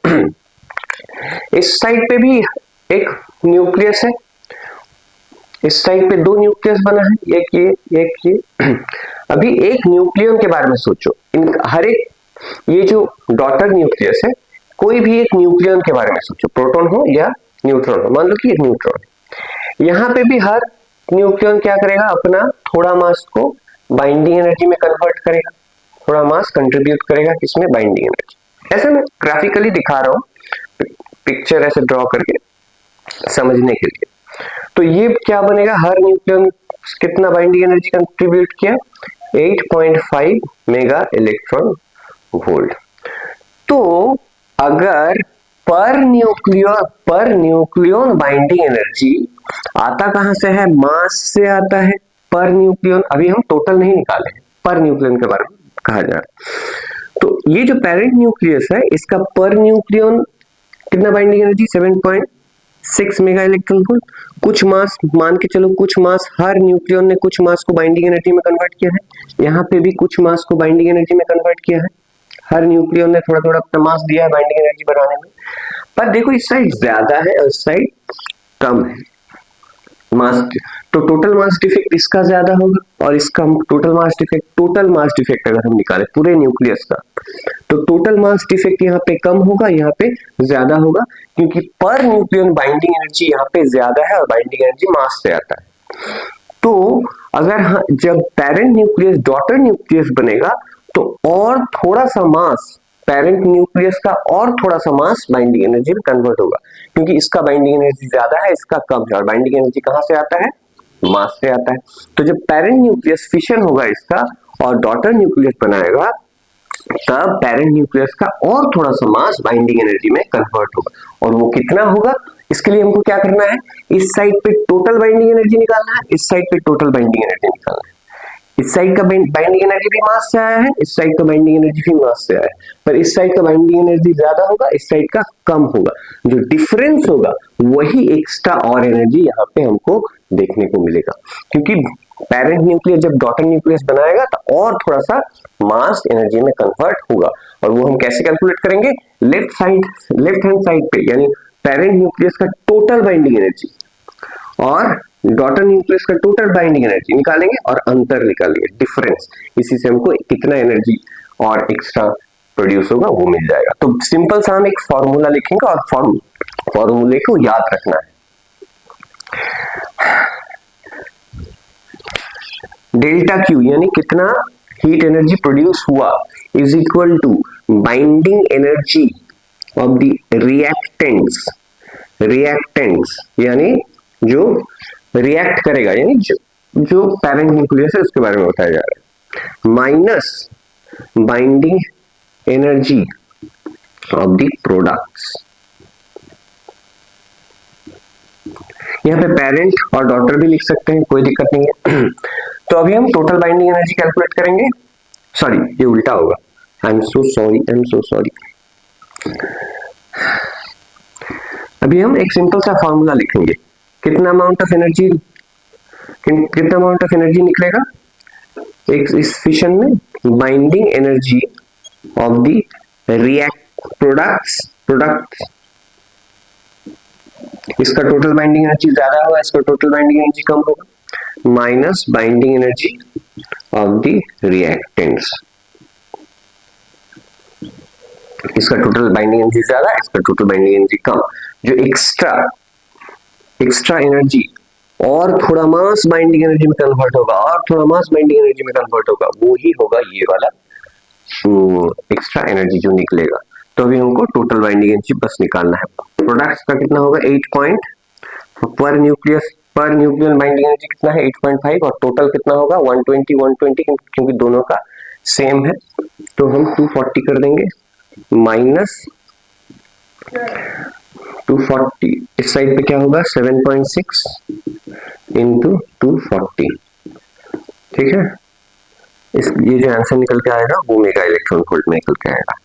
इस साइड पे भी एक न्यूक्लियस है, इस साइड पे दो न्यूक्लियस बना है, एक ये। अभी एक न्यूक्लियन के बारे में सोचो, इन हर एक, ये जो डॉटर न्यूक्लियस है, कोई भी एक न्यूक्लियन के बारे में सोचो, प्रोटॉन हो या न्यूट्रॉन हो। मान लो कि एक न्यूट्रॉन है, यहाँ पे भी हर न्यूक्लियन क्या करेगा? अपना थोड़ा मास को बाइंडिंग एनर्जी में कन्वर्ट करेगा, थोड़ा मास कंट्रीब्यूट करेगा, किसमें? Binding energy. ऐसे मैं ग्राफिकली दिखा रहा हूं, पिक्चर ऐसे ड्रॉ करके समझने के लिए। तो ये क्या बनेगा? हर न्यूक्लियन कितना बाइंडिंग एनर्जी कंट्रीब्यूट किया? 8.5 मेगा इलेक्ट्रॉन वोल्ट। तो अगर पर न्यूक्लियन बाइंडिंग एनर्जी आता कहां से है? मास से आता है। पर न्यूक्लियन, अभी हम टोटल नहीं निकाले हैं, पर न्यूक्लियन के बारे में कहा जा रहा है। तो ये जो पेरेंट न्यूक्लियस है इसका पर न्यूक्लियन कितना binding energy? 7.6 mega electron volt. कुछ मास मान के चलो, कुछ मास, हर न्यूक्लियन ने कुछ मास को बाइंडिंग एनर्जी में कन्वर्ट किया है। यहाँ पे भी कुछ मास को बाइंडिंग एनर्जी में कन्वर्ट किया है। हर न्यूक्लियन ने थोड़ा अपना मास दिया है बाइंडिंग एनर्जी बढ़ाने में। पर देखो, इस साइड ज्यादा है और इस साइड कम है मास। तो टोटल मास डिफेक्ट इसका ज्यादा होगा और इसका टोटल मास डिफेक्ट अगर हम निकालें पूरे न्यूक्लियस का, तो टोटल मास डिफेक्ट यहाँ पे कम होगा, यहाँ पे ज्यादा होगा, क्योंकि पर न्यूक्लियन बाइंडिंग एनर्जी यहाँ पे ज्यादा है और बाइंडिंग एनर्जी मास से आता है। तो अगर जब पेरेंट न्यूक्लियस डॉटर न्यूक्लियस बनेगा तो और थोड़ा सा मास पेरेंट न्यूक्लियस का और थोड़ा सा मास बाइंडिंग एनर्जी में कन्वर्ट होगा, क्योंकि इसका बाइंडिंग एनर्जी ज्यादा है, इसका कम है, और बाइंडिंग एनर्जी कहां से आता है? मास से आता है। तो जब पेरेंट न्यूक्लियस फिशन होगा इसका और डॉटर न्यूक्लियस बनाएगा, तब पेरेंट न्यूक्लियस का और थोड़ा सा मास बाइंडिंग एनर्जी में कन्वर्ट होगा। और वो कितना होगा? इसके लिए हमको क्या करना है? इस साइड पे टोटल बाइंडिंग एनर्जी निकालना है, इस साइड पे टोटल बाइंडिंग एनर्जी निकालना है। इस साइड का बाइंडिंग एनर्जी भी मास से आया है, इस साइड का बाइंडिंग एनर्जी भी मास से आया है, पर इस साइड का बाइंडिंग एनर्जी ज्यादा होगा, इस साइड का कम होगा। जो डिफरेंस होगा वही एक्स्ट्रा और एनर्जी यहाँ पे हमको देखने को मिलेगा, क्योंकि पेरेंट न्यूक्लियस जब डॉटर न्यूक्लियस बनाएगा तो और थोड़ा सा मास एनर्जी में कन्वर्ट होगा, और वो हम कैसे कैलकुलेट करेंगे, लेफ्ट हैंड साइड पे, यानी पेरेंट न्यूक्लियस का टोटल बाइंडिंग एनर्जी और डॉटर न्यूक्लियस का टोटल बाइंडिंग एनर्जी निकालेंगे और अंतर निकालेंगे, डिफरेंस। इसी से हमको कितना एनर्जी और एक्स्ट्रा प्रोड्यूस होगा वो मिल जाएगा। तो सिंपल सा हम एक फॉर्मूला लिखेंगे और फॉर्मूले को याद रखना है। डेल्टा क्यू यानी कितना हीट एनर्जी प्रोड्यूस हुआ is equal to binding energy of the reactants यानी जो रिएक्ट करेगा, यानी जो पेरेंट न्यूक्लियस है उसके बारे में बताया जा रहा है, minus binding energy of the products. यहाँ पे पेरेंट और डॉटर भी लिख सकते हैं, कोई दिक्कत नहीं है। तो अभी हम टोटल बाइंडिंग एनर्जी कैलकुलेट करेंगे, सॉरी ये उल्टा होगा, आई एम सो सॉरी। अभी हम एक सिंपल सा फॉर्मूला लिखेंगे, कितना अमाउंट ऑफ एनर्जी निकलेगा एक इस फिशन में, binding energy of the react products, इसका टोटल बाइंडिंग एनर्जी ज्यादा होगा, इसका टोटल बाइंडिंग एनर्जी कम होगा, minus binding energy of the reactants, इसका टोटल बाइंडिंग एनर्जी ज्यादा, इसका टोटल बाइंडिंग एनर्जी कम। जो एक्स्ट्रा एनर्जी और थोड़ा मास बाइंडिंग एनर्जी में कन्वर्ट होगा और थोड़ा मास बाइंडिंग एनर्जी में कन्वर्ट होगा, वो ही होगा ये वाला एक्स्ट्रा एनर्जी जो निकलेगा। तो अभी हमको टोटल बाइंडिंग एनर्जी बस निकालना है। प्रोडक्ट्स का कितना होगा 8 पॉइंट, पर न्यूक्लियर बाइंडिंग एनर्जी कितना है 8.5 और टोटल कितना होगा 120 क्योंकि दोनों का सेम है, तो हम 240 कर देंगे, माइनस 240, इस साइड पे क्या होगा 7.6 इंटू 240, ठीक है। ये जो आंसर निकल के आएगा वो मेगा इलेक्ट्रॉन वोल्ट में निकल के आएगा।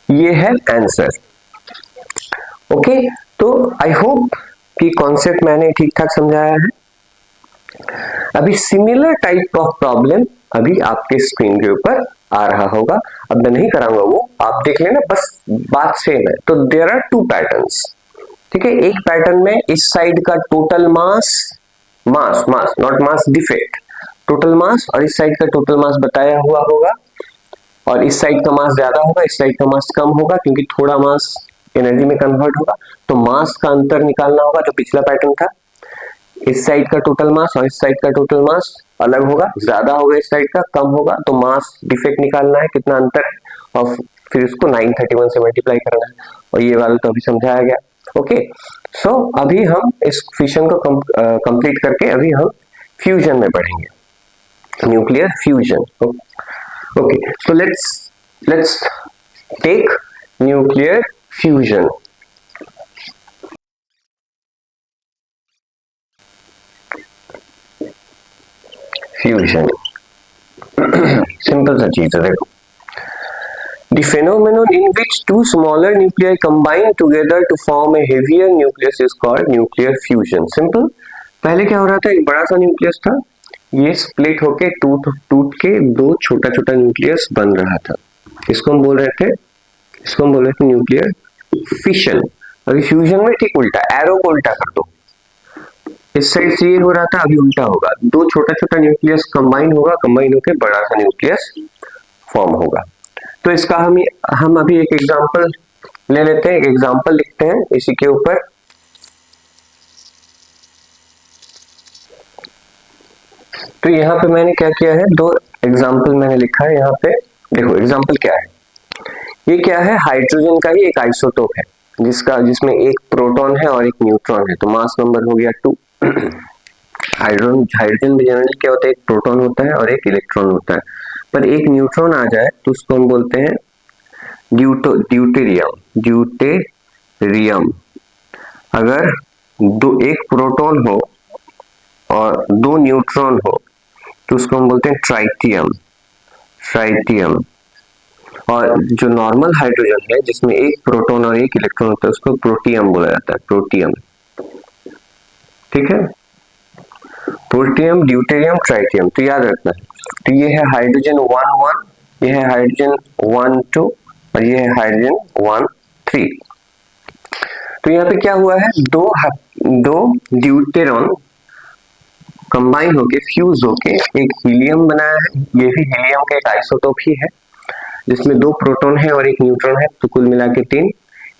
ये है आंसर। ओके, तो आई होप कि कॉन्सेप्ट मैंने ठीक ठाक समझाया है। अभी सिमिलर टाइप ऑफ प्रॉब्लम अभी आपके स्क्रीन के ऊपर आ रहा होगा, अब मैं नहीं कराऊंगा वो, आप देख लेना, बस बात सेम है। तो देयर आर 2 पैटर्न्स, ठीक है। एक पैटर्न में इस साइड का total mass not mass defect, total mass और इस साइड का टोटल मास बताया हुआ होगा, और इस साइड का मास ज्यादा होगा, इस साइड का मास कम होगा, क्योंकि थोड़ा मास एनर्जी में कन्वर्ट होगा। तो मास का अंतर निकालना होगा, जो पिछला पैटर्न था, इस साइड का टोटल मास और इस साइड का टोटल मास अलग होगा, ज्यादा होगा इस साइड का, कम होगा, तो मास डिफेक्ट निकालना है कितना अंतर है, और फिर उसको 931 से मल्टीप्लाई करना है, और ये वाला तो अभी समझाया गया। ओके, सो अभी हम इस फिशन को कंप्लीट करके अभी हम फ्यूजन में बढ़ेंगे, nuclear fusion. Okay, so let's take nuclear fusion. Fusion simple सा चीज है, देखो। The phenomenon in which two smaller nuclei combine together to form a heavier nucleus is called nuclear fusion. Simple। पहले क्या हो रहा था, एक बड़ा सा न्यूक्लियस था, ये स्प्लिट होके टूट के 2 छोटा छोटा न्यूक्लियस बन रहा था, इसको हम बोल रहे थे न्यूक्लियर फिशन। अभी फ्यूजन में ठीक उल्टा, एरो को उल्टा कर दो, इस साइड से ये हो रहा था, अभी उल्टा होगा, 2 छोटा छोटा न्यूक्लियस कंबाइन होके बड़ा सा न्यूक्लियस फॉर्म होगा। तो इसका हम अभी एक एग्जांपल ले लेते हैं, एक एग्जांपल लिखते हैं इसी के ऊपर। तो यहाँ पे मैंने क्या किया है, 2 एग्जाम्पल मैंने लिखा है यहाँ पे। देखो एग्जाम्पल क्या है, ये क्या है, हाइड्रोजन का ही एक आइसोटोप है जिसमें एक प्रोटॉन है और एक न्यूट्रॉन है, तो मास नंबर हो गया 2। हाइड्रोजन में जनरली क्या होता है, एक प्रोटॉन होता है और एक इलेक्ट्रॉन होता है, पर एक न्यूट्रॉन आ जाए तो उसको हम बोलते हैं ड्यूटेरियम अगर एक प्रोटॉन हो और 2 न्यूट्रॉन हो तो उसको हम बोलते हैं ट्राइटियम। और जो नॉर्मल हाइड्रोजन है जिसमें एक प्रोटॉन और एक इलेक्ट्रॉन होता है उसको प्रोटियम बोला जाता है, प्रोटियम। ठीक है, प्रोटियम, ड्यूटेरियम, ट्राइटियम। तो याद रखना है, तो ये है हाइड्रोजन 1 1, ये है हाइड्रोजन 1 2 और ये है हाइड्रोजन 1 3। तो यहाँ पे क्या हुआ है, दो ड्यूटेरॉन कंबाइन होके फ्यूज होके एक हीलियम बनाया है। ये भी हीलियम का एक आइसोटोप ही है जिसमें 2 प्रोटॉन है और 1 न्यूट्रॉन है, तो कुल मिला के 3।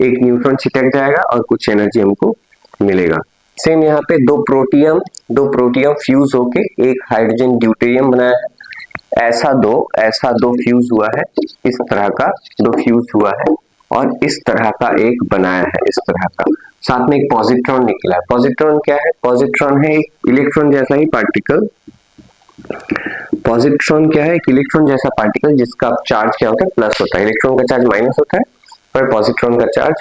एक न्यूट्रॉन छिटक जाएगा और कुछ एनर्जी हमको मिलेगा। सेम यहाँ पे दो प्रोटियम फ्यूज होके एक हाइड्रोजन ड्यूटेरियम बनाया है। ऐसा दो फ्यूज हुआ है, इस तरह का 2 फ्यूज हुआ है और इस तरह का एक बनाया है, इस तरह का। साथ में एक पॉजिट्रॉन निकला है। पॉजिट्रॉन क्या है, पॉजिट्रॉन है एक इलेक्ट्रॉन जैसा ही पार्टिकल। पॉजिट्रॉन क्या है, एक इलेक्ट्रॉन जैसा पार्टिकल जिसका चार्ज क्या होता है, प्लस होता है। इलेक्ट्रॉन का चार्ज माइनस होता है पर पॉजिट्रॉन का चार्ज,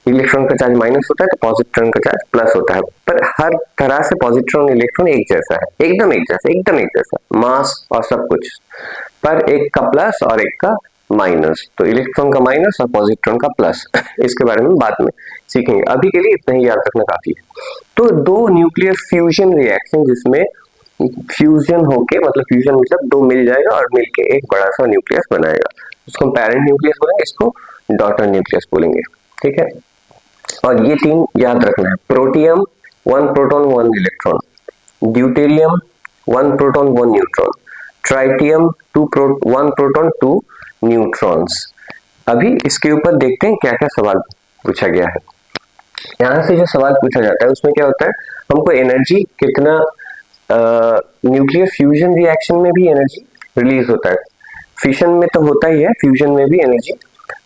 इलेक्ट्रॉन का चार्ज माइनस होता है तो पॉजिट्रॉन का चार्ज प्लस होता है। पर हर तरह से पॉजिट्रॉन इलेक्ट्रॉन एक जैसा है, एकदम एक जैसा मास और सब कुछ, पर एक का प्लस और एक का माइनस। तो इलेक्ट्रॉन का माइनस और पॉजिट्रॉन का प्लस इसके बारे में बाद में सीखेंगे, अभी के लिए इतना ही याद रखना काफी है। तो 2 न्यूक्लियर फ्यूजन रिएक्शन जिसमें फ्यूजन होके, मतलब फ्यूजन मतलब 2 मिल जाएगा और मिलके एक बड़ा सा न्यूक्लियस बनाएगा, उसको हम पेरेंट न्यूक्लियस बोलेंगे, इसको डॉटर न्यूक्लियस बोलेंगे। ठीक है, और ये 3 याद रखना है, protium 1 proton 1 electron, deuterium 1 proton 1 neutron, tritium 1 proton 2 neutrons. अभी इसके ऊपर देखते हैं क्या क्या सवाल पूछा गया है। यहाँ से जो सवाल पूछा जाता है उसमें क्या होता है, हमको एनर्जी कितना, न्यूक्लियर फ्यूजन रिएक्शन में भी एनर्जी रिलीज होता है, फिशन में तो होता ही है, फ्यूजन में भी एनर्जी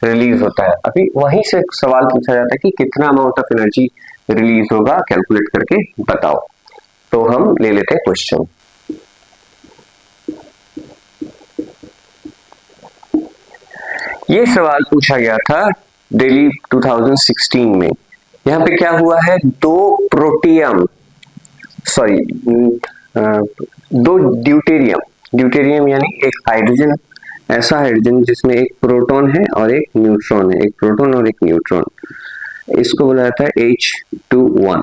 रिलीज होता है। अभी वहीं से सवाल पूछा जाता है कि कितना अमाउंट ऑफ एनर्जी रिलीज होगा, कैलकुलेट करके बताओ। तो हम ले लेते हैं क्वेश्चन। ये सवाल पूछा गया था दिल्ली 2016 में। यहाँ पे क्या हुआ है, दो ड्यूटेरियम यानी एक हाइड्रोजन, ऐसा हाइड्रोजन जिसमें एक प्रोटॉन है और एक न्यूट्रॉन है, एक प्रोटॉन और एक न्यूट्रॉन, इसको बोला जाता है H2 1।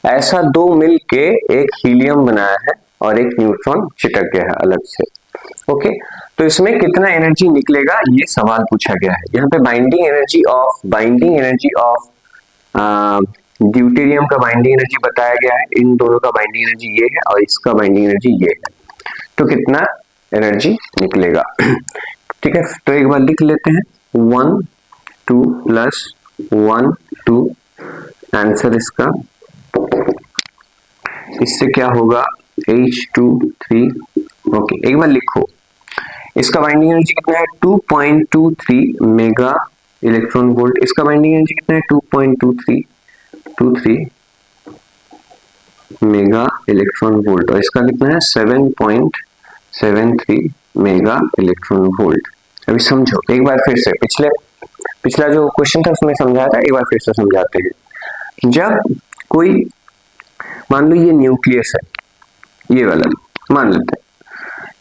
ऐसा 2 मिल के एक हीलियम बनाया है और एक न्यूट्रॉन चिटक गया है अलग से। ओके, तो इसमें कितना एनर्जी निकलेगा ये सवाल पूछा गया है। यहाँ पे बाइंडिंग एनर्जी ऑफ ड्यूटेरियम का बाइंडिंग एनर्जी बताया गया है, इन दोनों का बाइंडिंग एनर्जी ये है और इसका बाइंडिंग एनर्जी ये है, तो कितना एनर्जी निकलेगा। ठीक है, तो एक बार लिख लेते हैं 1 2 प्लस 1 2, आंसर इसका, इससे क्या होगा H2 3। ओके, एक बार लिखो, इसका बाइंडिंग एनर्जी कितना है 2.23 मेगा इलेक्ट्रॉन वोल्ट, इसका बाइंडिंग एनर्जी कितना है 2.23 मेगा इलेक्ट्रॉन वोल्ट और इसका कितना है 7.73 मेगा इलेक्ट्रॉन वोल्ट। अभी समझो एक बार फिर से, पिछला जो क्वेश्चन था उसमें समझाया था, एक बार फिर से समझाते हैं। जब कोई, मान लो ये न्यूक्लियस है, ये वाला मान लेते हैं,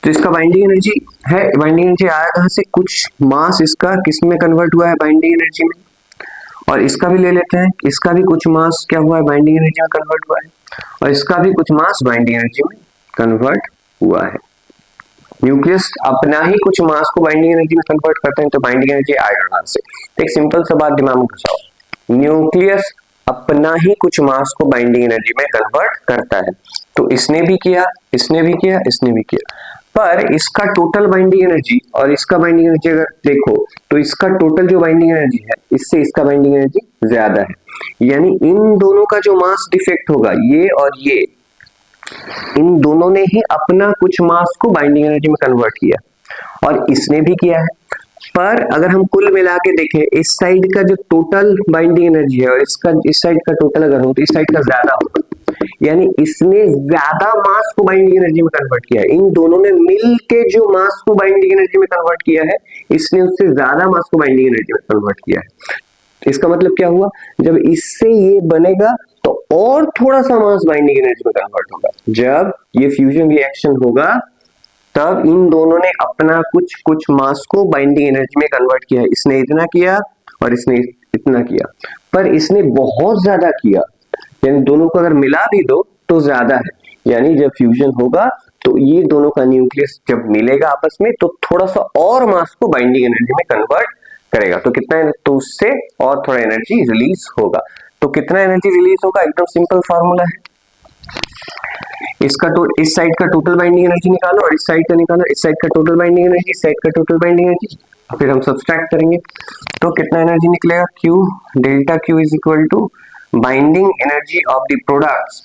तो इसका बाइंडिंग एनर्जी है, बाइंडिंग एनर्जी आया कहां से, कुछ मास इसका किस में कन्वर्ट हुआ है, बाइंडिंग एनर्जी में, और इसका भी ले लेते हैं, इसका भी कुछ मास क्या हुआ है, बाइंडिंग एनर्जी में कन्वर्ट हुआ है, और इसका भी कुछ मास बाइंडिंग एनर्जी में कन्वर्ट हुआ है। न्यूक्लियस अपना ही कुछ मास को बाइंडिंग एनर्जी में कन्वर्ट करते हैं, तो बाइंडिंग एनर्जी आएगा कहां से। एक सिंपल सा बात दिमाग में घुसाओ, न्यूक्लियस अपना ही कुछ मास को बाइंडिंग एनर्जी में कन्वर्ट करता है, तो इसने भी किया, इसने भी किया, इसने भी किया, पर इसका टोटल बाइंडिंग एनर्जी और इसका बाइंडिंग एनर्जी अगर देखो तो इसका टोटल जो बाइंडिंग एनर्जी है इससे इसका बाइंडिंग एनर्जी ज्यादा है, यानी इन दोनों का जो मास डिफेक्ट होगा, ये और ये, इन दोनों ने ही अपना कुछ मास को बाइंडिंग एनर्जी में कन्वर्ट किया और इसने भी किया है। पर अगर हम कुल मिला के देखें, इस साइड का जो टोटल बाइंडिंग एनर्जी है और इसका इस साइड का टोटल अगर हो तो इस साइड का ज्यादा होगा, यानी इसने ज्यादा मास को बाइंडिंग एनर्जी में कन्वर्ट किया है। इन दोनों ने मिल के जो मास को बाइंडिंग एनर्जी में कन्वर्ट किया है, इसने उससे ज्यादा मास को बाइंडिंग एनर्जी में कन्वर्ट किया है। इसका मतलब क्या हुआ, जब इससे ये बनेगा तो और थोड़ा सा मास बाइंडिंग एनर्जी में कन्वर्ट होगा। जब ये फ्यूजन रिएक्शन होगा तब इन दोनों ने अपना कुछ कुछ मास को बाइंडिंग एनर्जी में कन्वर्ट किया है। इसने इतना किया और इसने इतना किया, पर इसने बहुत ज्यादा किया, यानी दोनों को अगर मिला भी दो तो ज्यादा है। यानी जब फ्यूजन होगा तो ये दोनों का न्यूक्लियस जब मिलेगा आपस में तो थोड़ा सा और मास को बाइंडिंग एनर्जी में कन्वर्ट करेगा। तो कितना, तो उससे और थोड़ा एनर्जी रिलीज होगा। तो कितना एनर्जी रिलीज होगा, एकदम सिंपल फार्मूला है। इसका तो इस साइड का टोटल बाइंडिंग एनर्जी निकालो और इस साइड का निकालो, इस साइड का टोटल बाइंडिंग एनर्जी, इस साइड का टोटल बाइंडिंग एनर्जी, फिर हम सब्सट्रैक्ट करेंगे तो कितना एनर्जी निकलेगा, Q delta Q is equal to binding energy of the products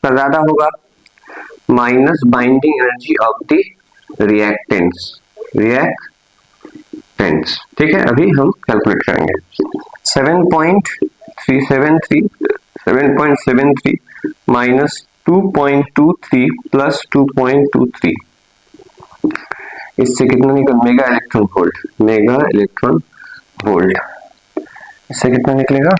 का ज्यादा होगा minus binding energy of the reactants. ठीक है, अभी हम कैलकुलेट करेंगे। 7.73 माइनस 2.23 प्लस 2.23, इससे कितना निकल, मेगा इलेक्ट्रॉन वोल्ट। इससे कितना निकलेगा,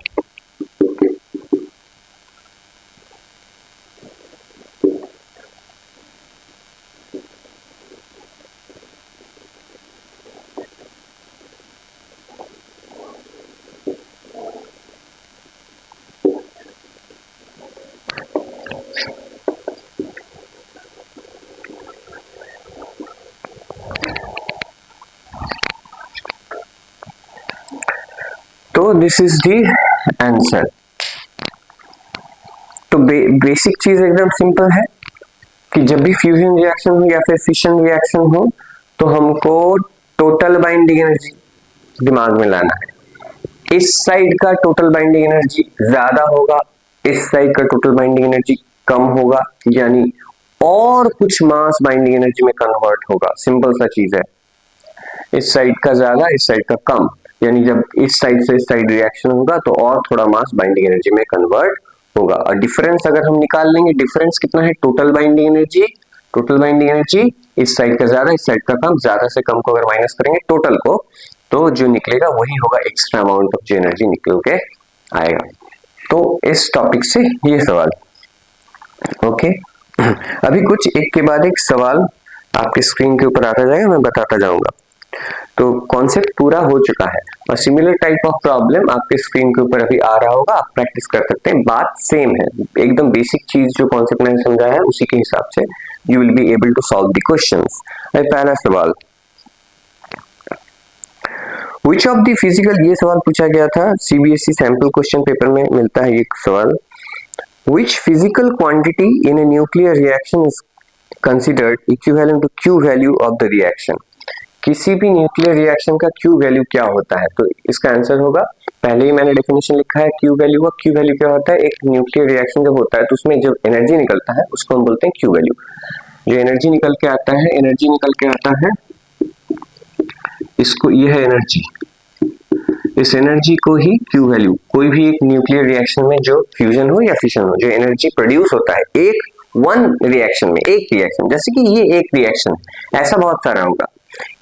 तो दिस इज द आंसर। तो बेसिक चीज एकदम सिंपल है कि जब भी फ्यूजन रिएक्शन हो या फिर फिशन रिएक्शन हो तो हमको टोटल बाइंडिंग एनर्जी दिमाग में लाना है। इस साइड का टोटल बाइंडिंग एनर्जी ज्यादा होगा, इस साइड का टोटल बाइंडिंग एनर्जी कम होगा, यानी और कुछ मास बाइंडिंग एनर्जी में कन्वर्ट होगा। सिंपल सा चीज है, इस साइड का ज्यादा, इस साइड का कम, यानी जब इस साइड से इस साइड रिएक्शन होगा तो और थोड़ा मास बाइंडिंग एनर्जी में कन्वर्ट होगा। और डिफरेंस अगर हम निकाल लेंगे, डिफरेंस कितना है, टोटल बाइंडिंग एनर्जी इस साइड का ज्यादा, इस साइड का कम, ज्यादा से कम को अगर माइनस करेंगे टोटल को तो जो निकलेगा वही होगा एक्स्ट्रा अमाउंट ऑफ जो एनर्जी निकल के आएगा। तो इस टॉपिक से ये सवाल, ओके। अभी कुछ एक के बाद एक सवाल आपके स्क्रीन के ऊपर आता जाएगा, मैं बताता जाऊंगा। तो कॉन्सेप्ट पूरा हो चुका है और सिमिलर टाइप ऑफ प्रॉब्लम आपके स्क्रीन के ऊपर अभी आ रहा होगा, आप प्रैक्टिस कर सकते हैं। बात सेम है, एकदम बेसिक चीज जो कॉन्सेप्ट मैंने समझाया है उसी के हिसाब से you will be able to solve the questions. पहला सवाल, Which of the physical, ये सवाल पूछा गया था सीबीएसई सैंपल क्वेश्चन पेपर में मिलता है ये सवाल। Which physical quantity in a nuclear reaction is considered equivalent to Q value of the reaction? किसी भी न्यूक्लियर रिएक्शन का Q वैल्यू क्या होता है? तो इसका आंसर होगा, पहले ही मैंने डेफिनेशन लिखा है Q वैल्यू का। Q वैल्यू क्या होता है, एक न्यूक्लियर रिएक्शन जब होता है तो उसमें जो एनर्जी निकलता है उसको हम बोलते हैं Q वैल्यू। जो एनर्जी निकल के आता है, इसको, ये है एनर्जी, इस एनर्जी को ही Q वैल्यू, कोई भी एक न्यूक्लियर रिएक्शन में जो फ्यूजन हो या फिशन हो, जो एनर्जी प्रोड्यूस होता है एक वन रिएक्शन में, एक रिएक्शन, जैसे कि ये एक रिएक्शन, ऐसा बहुत सारा होगा,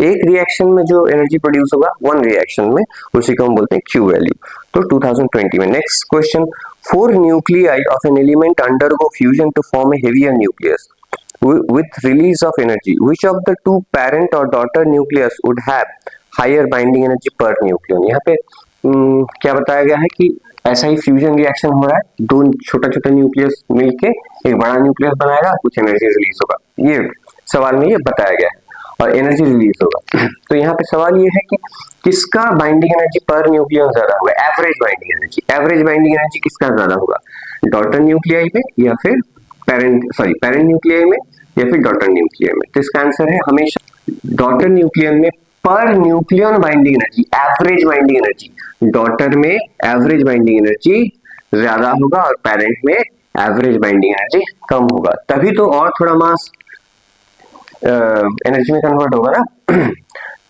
एक रिएक्शन में जो एनर्जी प्रोड्यूस होगा वन रिएक्शन में, उसी को हम बोलते हैं Q वैल्यू। तो 2020 में next question, 4 nuclei of an element undergo fusion to form a heavier nucleus with release of energy, which of the two parent or daughter nucleus would have higher binding energy per nucleon? यहाँ पे क्या बताया गया है कि ऐसा ही fusion reaction हो रहा है, दो छोटा छोटा न्यूक्लियस मिलके एक बड़ा न्यूक्लियस बनाएगा, कुछ एनर्जी रिलीज होगा, ये सवाल में ये बताया गया है और एनर्जी रिलीज होगा। तो यहाँ पे सवाल ये है कि किसका बाइंडिंग एनर्जी पर न्यूक्लियन ज्यादा होगा, एवरेज बाइंडिंग एनर्जी किसका ज्यादा होगा, डॉटर न्यूक्लियाई में या फिर पेरेंट न्यूक्लियाई में या फिर डॉटर न्यूक्लियर में? तो इसका आंसर है हमेशा डॉटर न्यूक्लियर में per nucleon binding energy, average binding energy, daughter में एवरेज बाइंडिंग एनर्जी ज्यादा होगा और पेरेंट में एवरेज बाइंडिंग एनर्जी कम होगा, तभी तो और थोड़ा मास एनर्जी में कन्वर्ट होगा ना।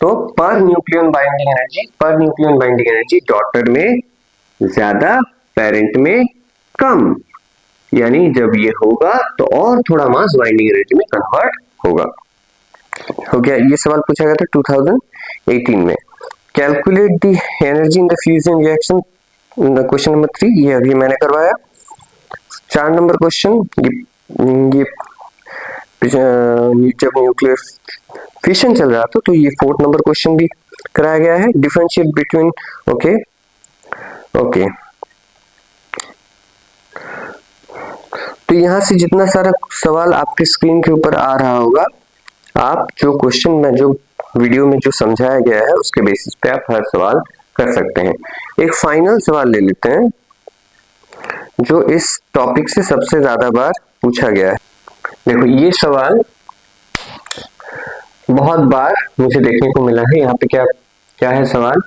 तो per nucleon binding energy daughter में ज्यादा, पेरेंट में कम। यानी जब ये होगा तो और थोड़ा मास बाइंडिंग एनर्जी में कन्वर्ट होगा। हो गया, ये सवाल पूछा गया था 2018 में। Calculate the energy in the fusion reaction, question number 3, ये अभी मैंने करवाया। 4 नंबर क्वेश्चन, ये जब न्यूक्लियर फिशन चल रहा था तो ये 4th नंबर क्वेश्चन भी कराया गया है। डिफरेंशिएट बिटवीन, ओके ओके, तो यहां से जितना सारा सवाल आपके स्क्रीन के ऊपर आ रहा होगा, आप जो क्वेश्चन में, जो वीडियो में जो समझाया गया है उसके बेसिस पे आप हर सवाल कर सकते हैं। एक फाइनल सवाल ले लेते हैं जो इस टॉपिक से सबसे ज्यादा बार पूछा गया है। देखो ये सवाल बहुत बार मुझे देखने को मिला है। यहाँ पे क्या क्या है सवाल,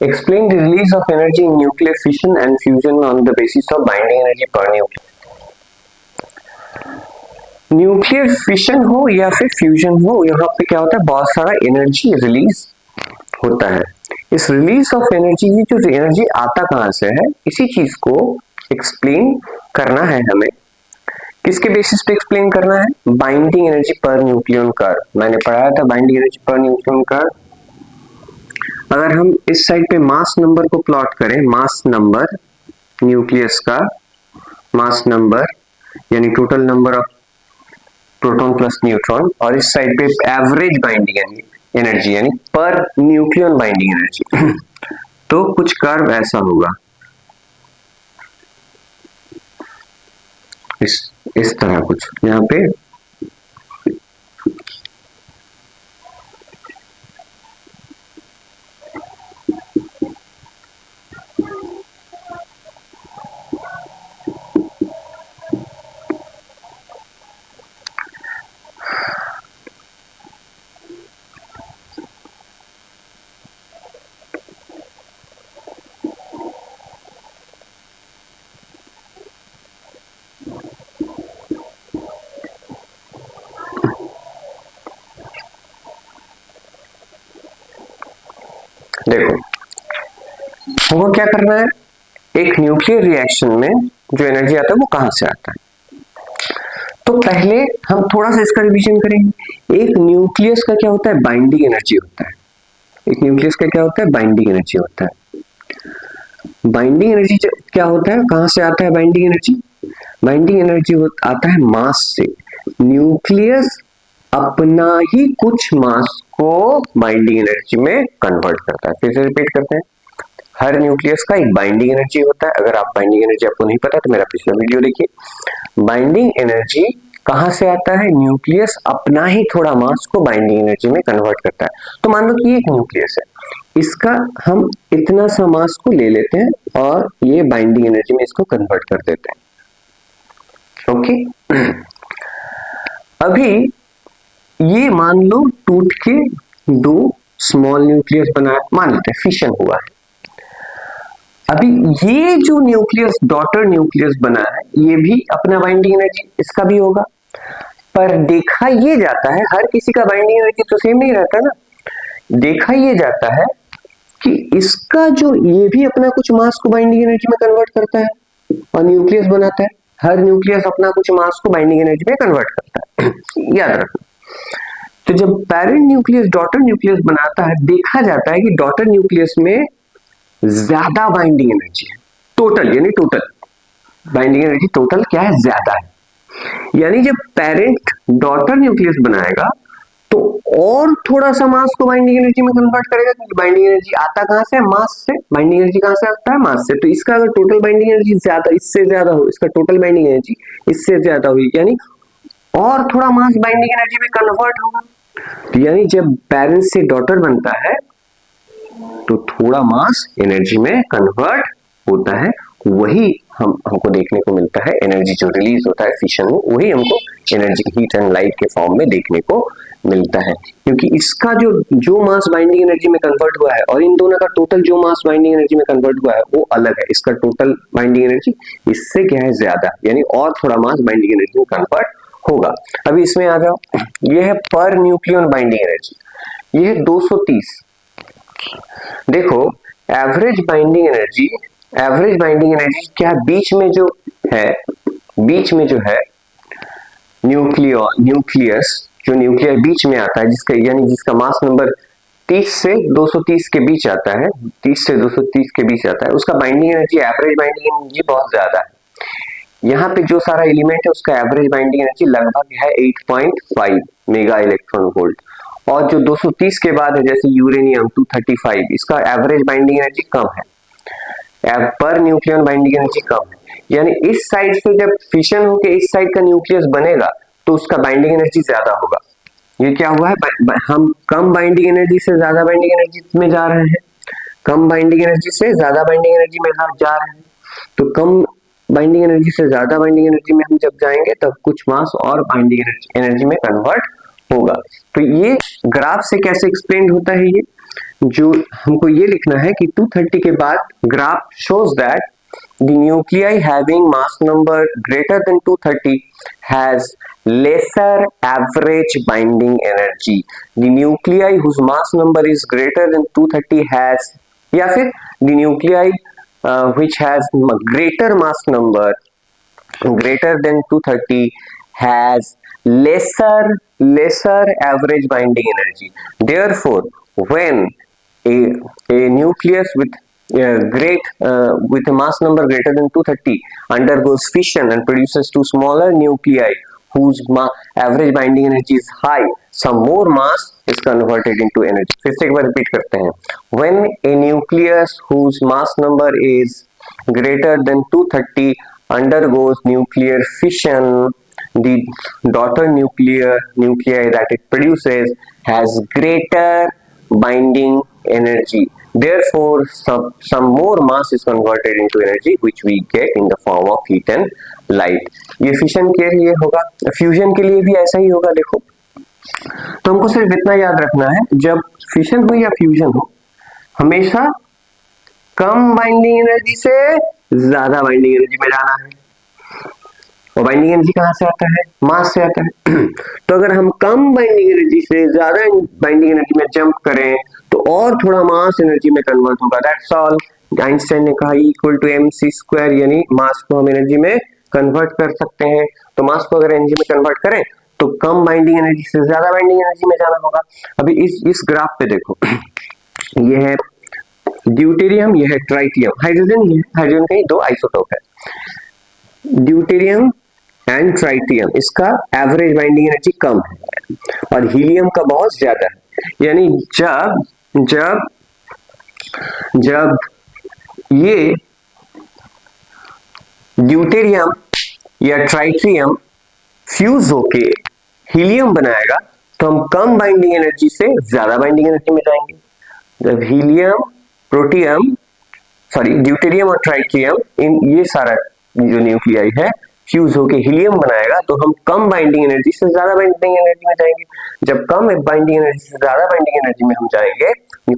explain the release of energy in nuclear fission and fusion on the basis of binding energy पर न्यूक्लियर। न्यूक्लियर फिशन हो या फिर फ्यूजन हो, यहाँ पे क्या होता है, बहुत सारा एनर्जी रिलीज होता है। इस रिलीज ऑफ एनर्जी, ये जो एनर्जी आता कहां से है, इसी चीज को एक्सप्लेन करना है हमें। किसके बेसिस पे एक्सप्लेन करना है, बाइंडिंग एनर्जी पर न्यूक्लियन कर्व। मैंने पढ़ाया था बाइंडिंग एनर्जी पर न्यूक्लियन कर्व। अगर हम इस साइड पे मास नंबर को प्लॉट करें, मास नंबर न्यूक्लियस का, मास नंबर यानी total number of proton plus neutron, और इस साइड पे एवरेज बाइंडिंग एनर्जी यानी पर न्यूक्लियन बाइंडिंग एनर्जी, तो कुछ कर्व ऐसा होगा, इस तरह कुछ यहाँ पे देखो, हमको क्या करना है, एक न्यूक्लियर रिएक्शन में जो एनर्जी आता है वो कहां से आता है। तो पहले हम थोड़ा सा इसका रिवीजन करेंगे। एक न्यूक्लियस का क्या होता है, बाइंडिंग एनर्जी होता है। एक न्यूक्लियस का क्या होता है, बाइंडिंग एनर्जी होता है। बाइंडिंग एनर्जी क्या होता है, कहां से आता है बाइंडिंग एनर्जी, बाइंडिंग एनर्जी आता है मास से। न्यूक्लियस अपना ही कुछ मास को बाइंडिंग एनर्जी में कन्वर्ट करता है। फिर से रिपीट करते हैं, हर न्यूक्लियस का एक बाइंडिंग एनर्जी होता है। अगर आप बाइंडिंग एनर्जी आपको नहीं पता तो मेरा पिछला वीडियो देखिए। बाइंडिंग एनर्जी कहां से आता है, न्यूक्लियस अपना ही थोड़ा मास को बाइंडिंग एनर्जी में कन्वर्ट करता है। तो मान लो कि एक न्यूक्लियस है, इसका हम इतना सा मास को ले लेते हैं और ये बाइंडिंग एनर्जी में इसको कन्वर्ट कर देते हैं। ओके, अभी ये मान लो टूट के दो स्मॉल न्यूक्लियस बना, मान लेते हैं फिशन हुआ है। अभी ये जो न्यूक्लियस डॉटर न्यूक्लियस बना है, ये भी अपना बाइंडिंग एनर्जी इसका भी होगा, पर देखा ये जाता है, हर किसी का बाइंडिंग एनर्जी तो सेम नहीं रहता ना। देखा ये जाता है कि इसका जो, ये भी अपना कुछ मास को बाइंडिंग एनर्जी में कन्वर्ट करता है और न्यूक्लियस बनाता है। हर न्यूक्लियस अपना कुछ मास को बाइंडिंग एनर्जी में कन्वर्ट करता है याद रखना। तो जब पेरेंट न्यूक्लियस डॉटर न्यूक्लियस बनाता है, देखा जाता है कि डॉटर न्यूक्लियस में ज्यादा बाइंडिंग एनर्जी है, टोटल यानी टोटल बाइंडिंग एनर्जी टोटल क्या है, ज्यादा है। यानी जब पेरेंट डॉटर न्यूक्लियस बनाएगा तो और थोड़ा सा मास को बाइंडिंग एनर्जी में कन्वर्ट करेगा, क्योंकि बाइंडिंग एनर्जी आता कहां से, मास से। बाइंडिंग एनर्जी कहां से आता है, मास से। तो इसका अगर टोटल बाइंडिंग एनर्जी ज्यादा, इससे ज्यादा हो, इसका टोटल बाइंडिंग एनर्जी इससे ज्यादा हुई, यानी और थोड़ा मास बाइंडिंग एनर्जी में कन्वर्ट होगा। तो यानी जब पेरेंट से डॉटर बनता है तो थोड़ा मास एनर्जी में कन्वर्ट होता है। वही हमको देखने को मिलता है, एनर्जी जो रिलीज होता है फिशन में, वही हमको एनर्जी हीट एंड लाइट के फॉर्म में देखने को मिलता है। क्योंकि इसका जो मास बाइंडिंग एनर्जी में कन्वर्ट हुआ है और इन दोनों का टोटल जो मास बाइंडिंग एनर्जी में कन्वर्ट हुआ है वो अलग है। इसका टोटल बाइंडिंग एनर्जी इससे क्या है, ज्यादा, यानी और थोड़ा मास बाइंडिंग एनर्जी में कन्वर्ट होगा। अभी इसमें आ जाओ, ये है पर न्यूक्लियन बाइंडिंग एनर्जी, ये है 230। देखो एवरेज बाइंडिंग एनर्जी क्या बीच में जो है बीच में जो है न्यूक्लियस, जो न्यूक्लियर बीच में आता है, जिसका यानी जिसका मास नंबर 30 से 230 के बीच आता है, 30 से 230 के बीच आता है, उसका binding energy, average binding energy बहुत ज्यादा है। यहाँ पे जो सारा एलिमेंट है उसका एवरेज बाइंडिंग एनर्जी लगभग है 8.5 मेगा इलेक्ट्रॉन वोल्ट, और जो 230 के बाद है जैसे यूरेनियम 235, इसका एवरेज बाइंडिंग एनर्जी कम है, पर न्यूक्लियन बाइंडिंग एनर्जी कम है। यानी इस साइड से जब फिशन होकर इस साइड का न्यूक्लियस बनेगा तो उसका बाइंडिंग एनर्जी ज्यादा होगा। ये क्या हुआ है, हम कम बाइंडिंग एनर्जी से ज्यादा बाइंडिंग एनर्जी में जा रहे हैं, कम बाइंडिंग एनर्जी से ज्यादा बाइंडिंग एनर्जी में हम जा रहे हैं। तो कम बाइंडिंग एनर्जी से ज्यादा बाइंडिंग एनर्जी में हम जब जाएंगे तब कुछ मास और बाइंडिंग एनर्जी में कन्वर्ट होगा। तो ये ग्राफ से कैसे एक्सप्लेन होता है, ये जो हमको ये लिखना है कि 230 के बाद graph shows that the nuclei having mass number greater than 230 has lesser average binding energy. The nuclei whose mass number is greater than 230 has, या फिर the nuclei which has greater mass number greater than 230 has lesser average binding energy. Therefore, when a nucleus with with a mass number greater than 230 undergoes fission and produces two smaller nuclei whose average binding energy is high, some more mass is converted into energy. फिर से एक बार repeat करते हैं, when a nucleus whose mass number is greater than 230 undergoes nuclear fission, the daughter nuclei that it produces has greater binding energy. Therefore, some more mass is converted into energy, which we get in the form of heat and light. ये fission के लिए होगा, fusion के लिए भी ऐसा ही होगा। देखो, तो हमको सिर्फ इतना याद रखना है, जब फिशन हो या फ्यूजन हो, हमेशा कम बाइंडिंग एनर्जी से ज्यादा बाइंडिंग एनर्जी में जाना है। और बाइंडिंग एनर्जी कहां से आता है, मास से आता है। तो अगर हम कम बाइंडिंग एनर्जी से ज्यादा बाइंडिंग एनर्जी में जंप करें तो और थोड़ा मास एनर्जी में कन्वर्ट होगा। That's all. आइंस्टाइन ने कहा इक्वल टू mc², यानी मास को हम एनर्जी में कन्वर्ट कर सकते हैं। तो मास को अगर एनर्जी में कन्वर्ट करें तो कम बाइंडिंग एनर्जी से ज्यादा बाइंडिंग एनर्जी में जाना होगा। अभी इस ग्राफ पे देखो, ये है ड्यूटेरियम, ये है ट्राइटियम, हाइड्रोजन, ये हाइड्रोजन के दो आइसोटोप है। ड्यूटेरियम एंड ट्राइटियम, इसका एवरेज बाइंडिंग एनर्जी कम है और हीलियम का बहुत ज्यादा है। यानी जब ये ड्यूटेरियम या ट्राइटियम फ्यूज होके हीलियम बनाएगा तो हम कम बाइंडिंग एनर्जी से ज्यादा बाइंडिंग एनर्जी में जाएंगे। जब ड्यूटेरियम और ट्राइटियम, इन ये सारा जो न्यूक्लियाई है फ्यूज होके हीलियम बनाएगा तो हम कम बाइंडिंग एनर्जी से ज्यादा बाइंडिंग एनर्जी में जाएंगे। जब कम बाइंडिंग एनर्जी से ज्यादा बाइंडिंग एनर्जी में हम जाएंगे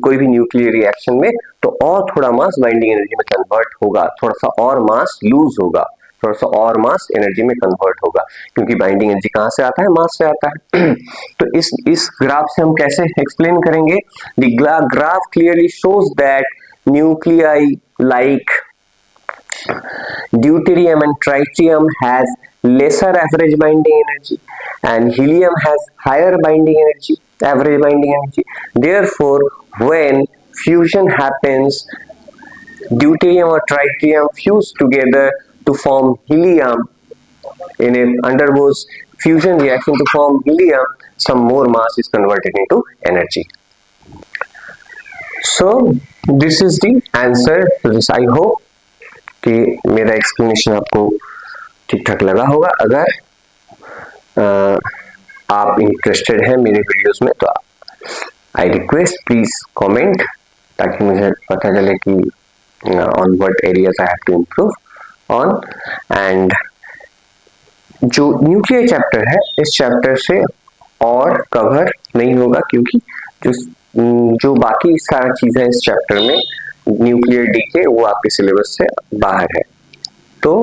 कोई भी न्यूक्लियर रिएक्शन में, तो और थोड़ा मास बाइंडिंग एनर्जी में कन्वर्ट होगा, थोड़ा सा और मास लूज होगा, थोड़ा सा और मास एनर्जी में कन्वर्ट होगा, क्योंकि बाइंडिंग एनर्जी कहां से आता है, मास से आता है। तो इस ग्राफ से हम कैसे एक्सप्लेन करेंगे, the graph clearly shows that nuclei like deuterium and tritium has lesser average binding energy and helium has higher binding energy, average binding energy. Therefore, when fusion happens, deuterium or tritium fuse together to form helium, undergoes fusion reaction to form helium, some more mass is converted into energy. So this is the answer to this. I hope कि मेरा explanation आपको ठीक ठाक लगा होगा। अगर आप interested हैं मेरे वीडियोस में तो आई रिक्वेस्ट प्लीज कमेंट, ताकि मुझे पता चले कि on what areas I have to improve on. And जो न्यूक्लियर चैप्टर है, इस चैप्टर से और कवर नहीं होगा, क्योंकि जो बाकी सारा चीजें इस चैप्टर में न्यूक्लियर डीके वो आपके सिलेबस से बाहर है। तो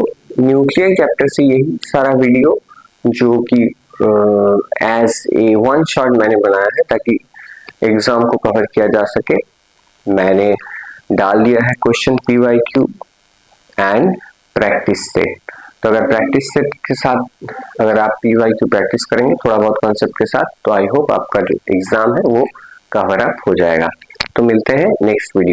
न्यूक्लियर चैप्टर से यही सारा वीडियो जो कि एज ए वन शॉट मैंने बनाया है ताकि एग्जाम को कवर किया जा सके। मैंने डाल दिया है question PYQ and practice set. तो अगर प्रैक्टिस सेट के साथ अगर आप PYQ प्रैक्टिस करेंगे थोड़ा बहुत कॉन्सेप्ट के साथ, तो आई होप आपका जो एग्जाम है वो कवर अप हो जाएगा। तो मिलते हैं नेक्स्ट वीडियो।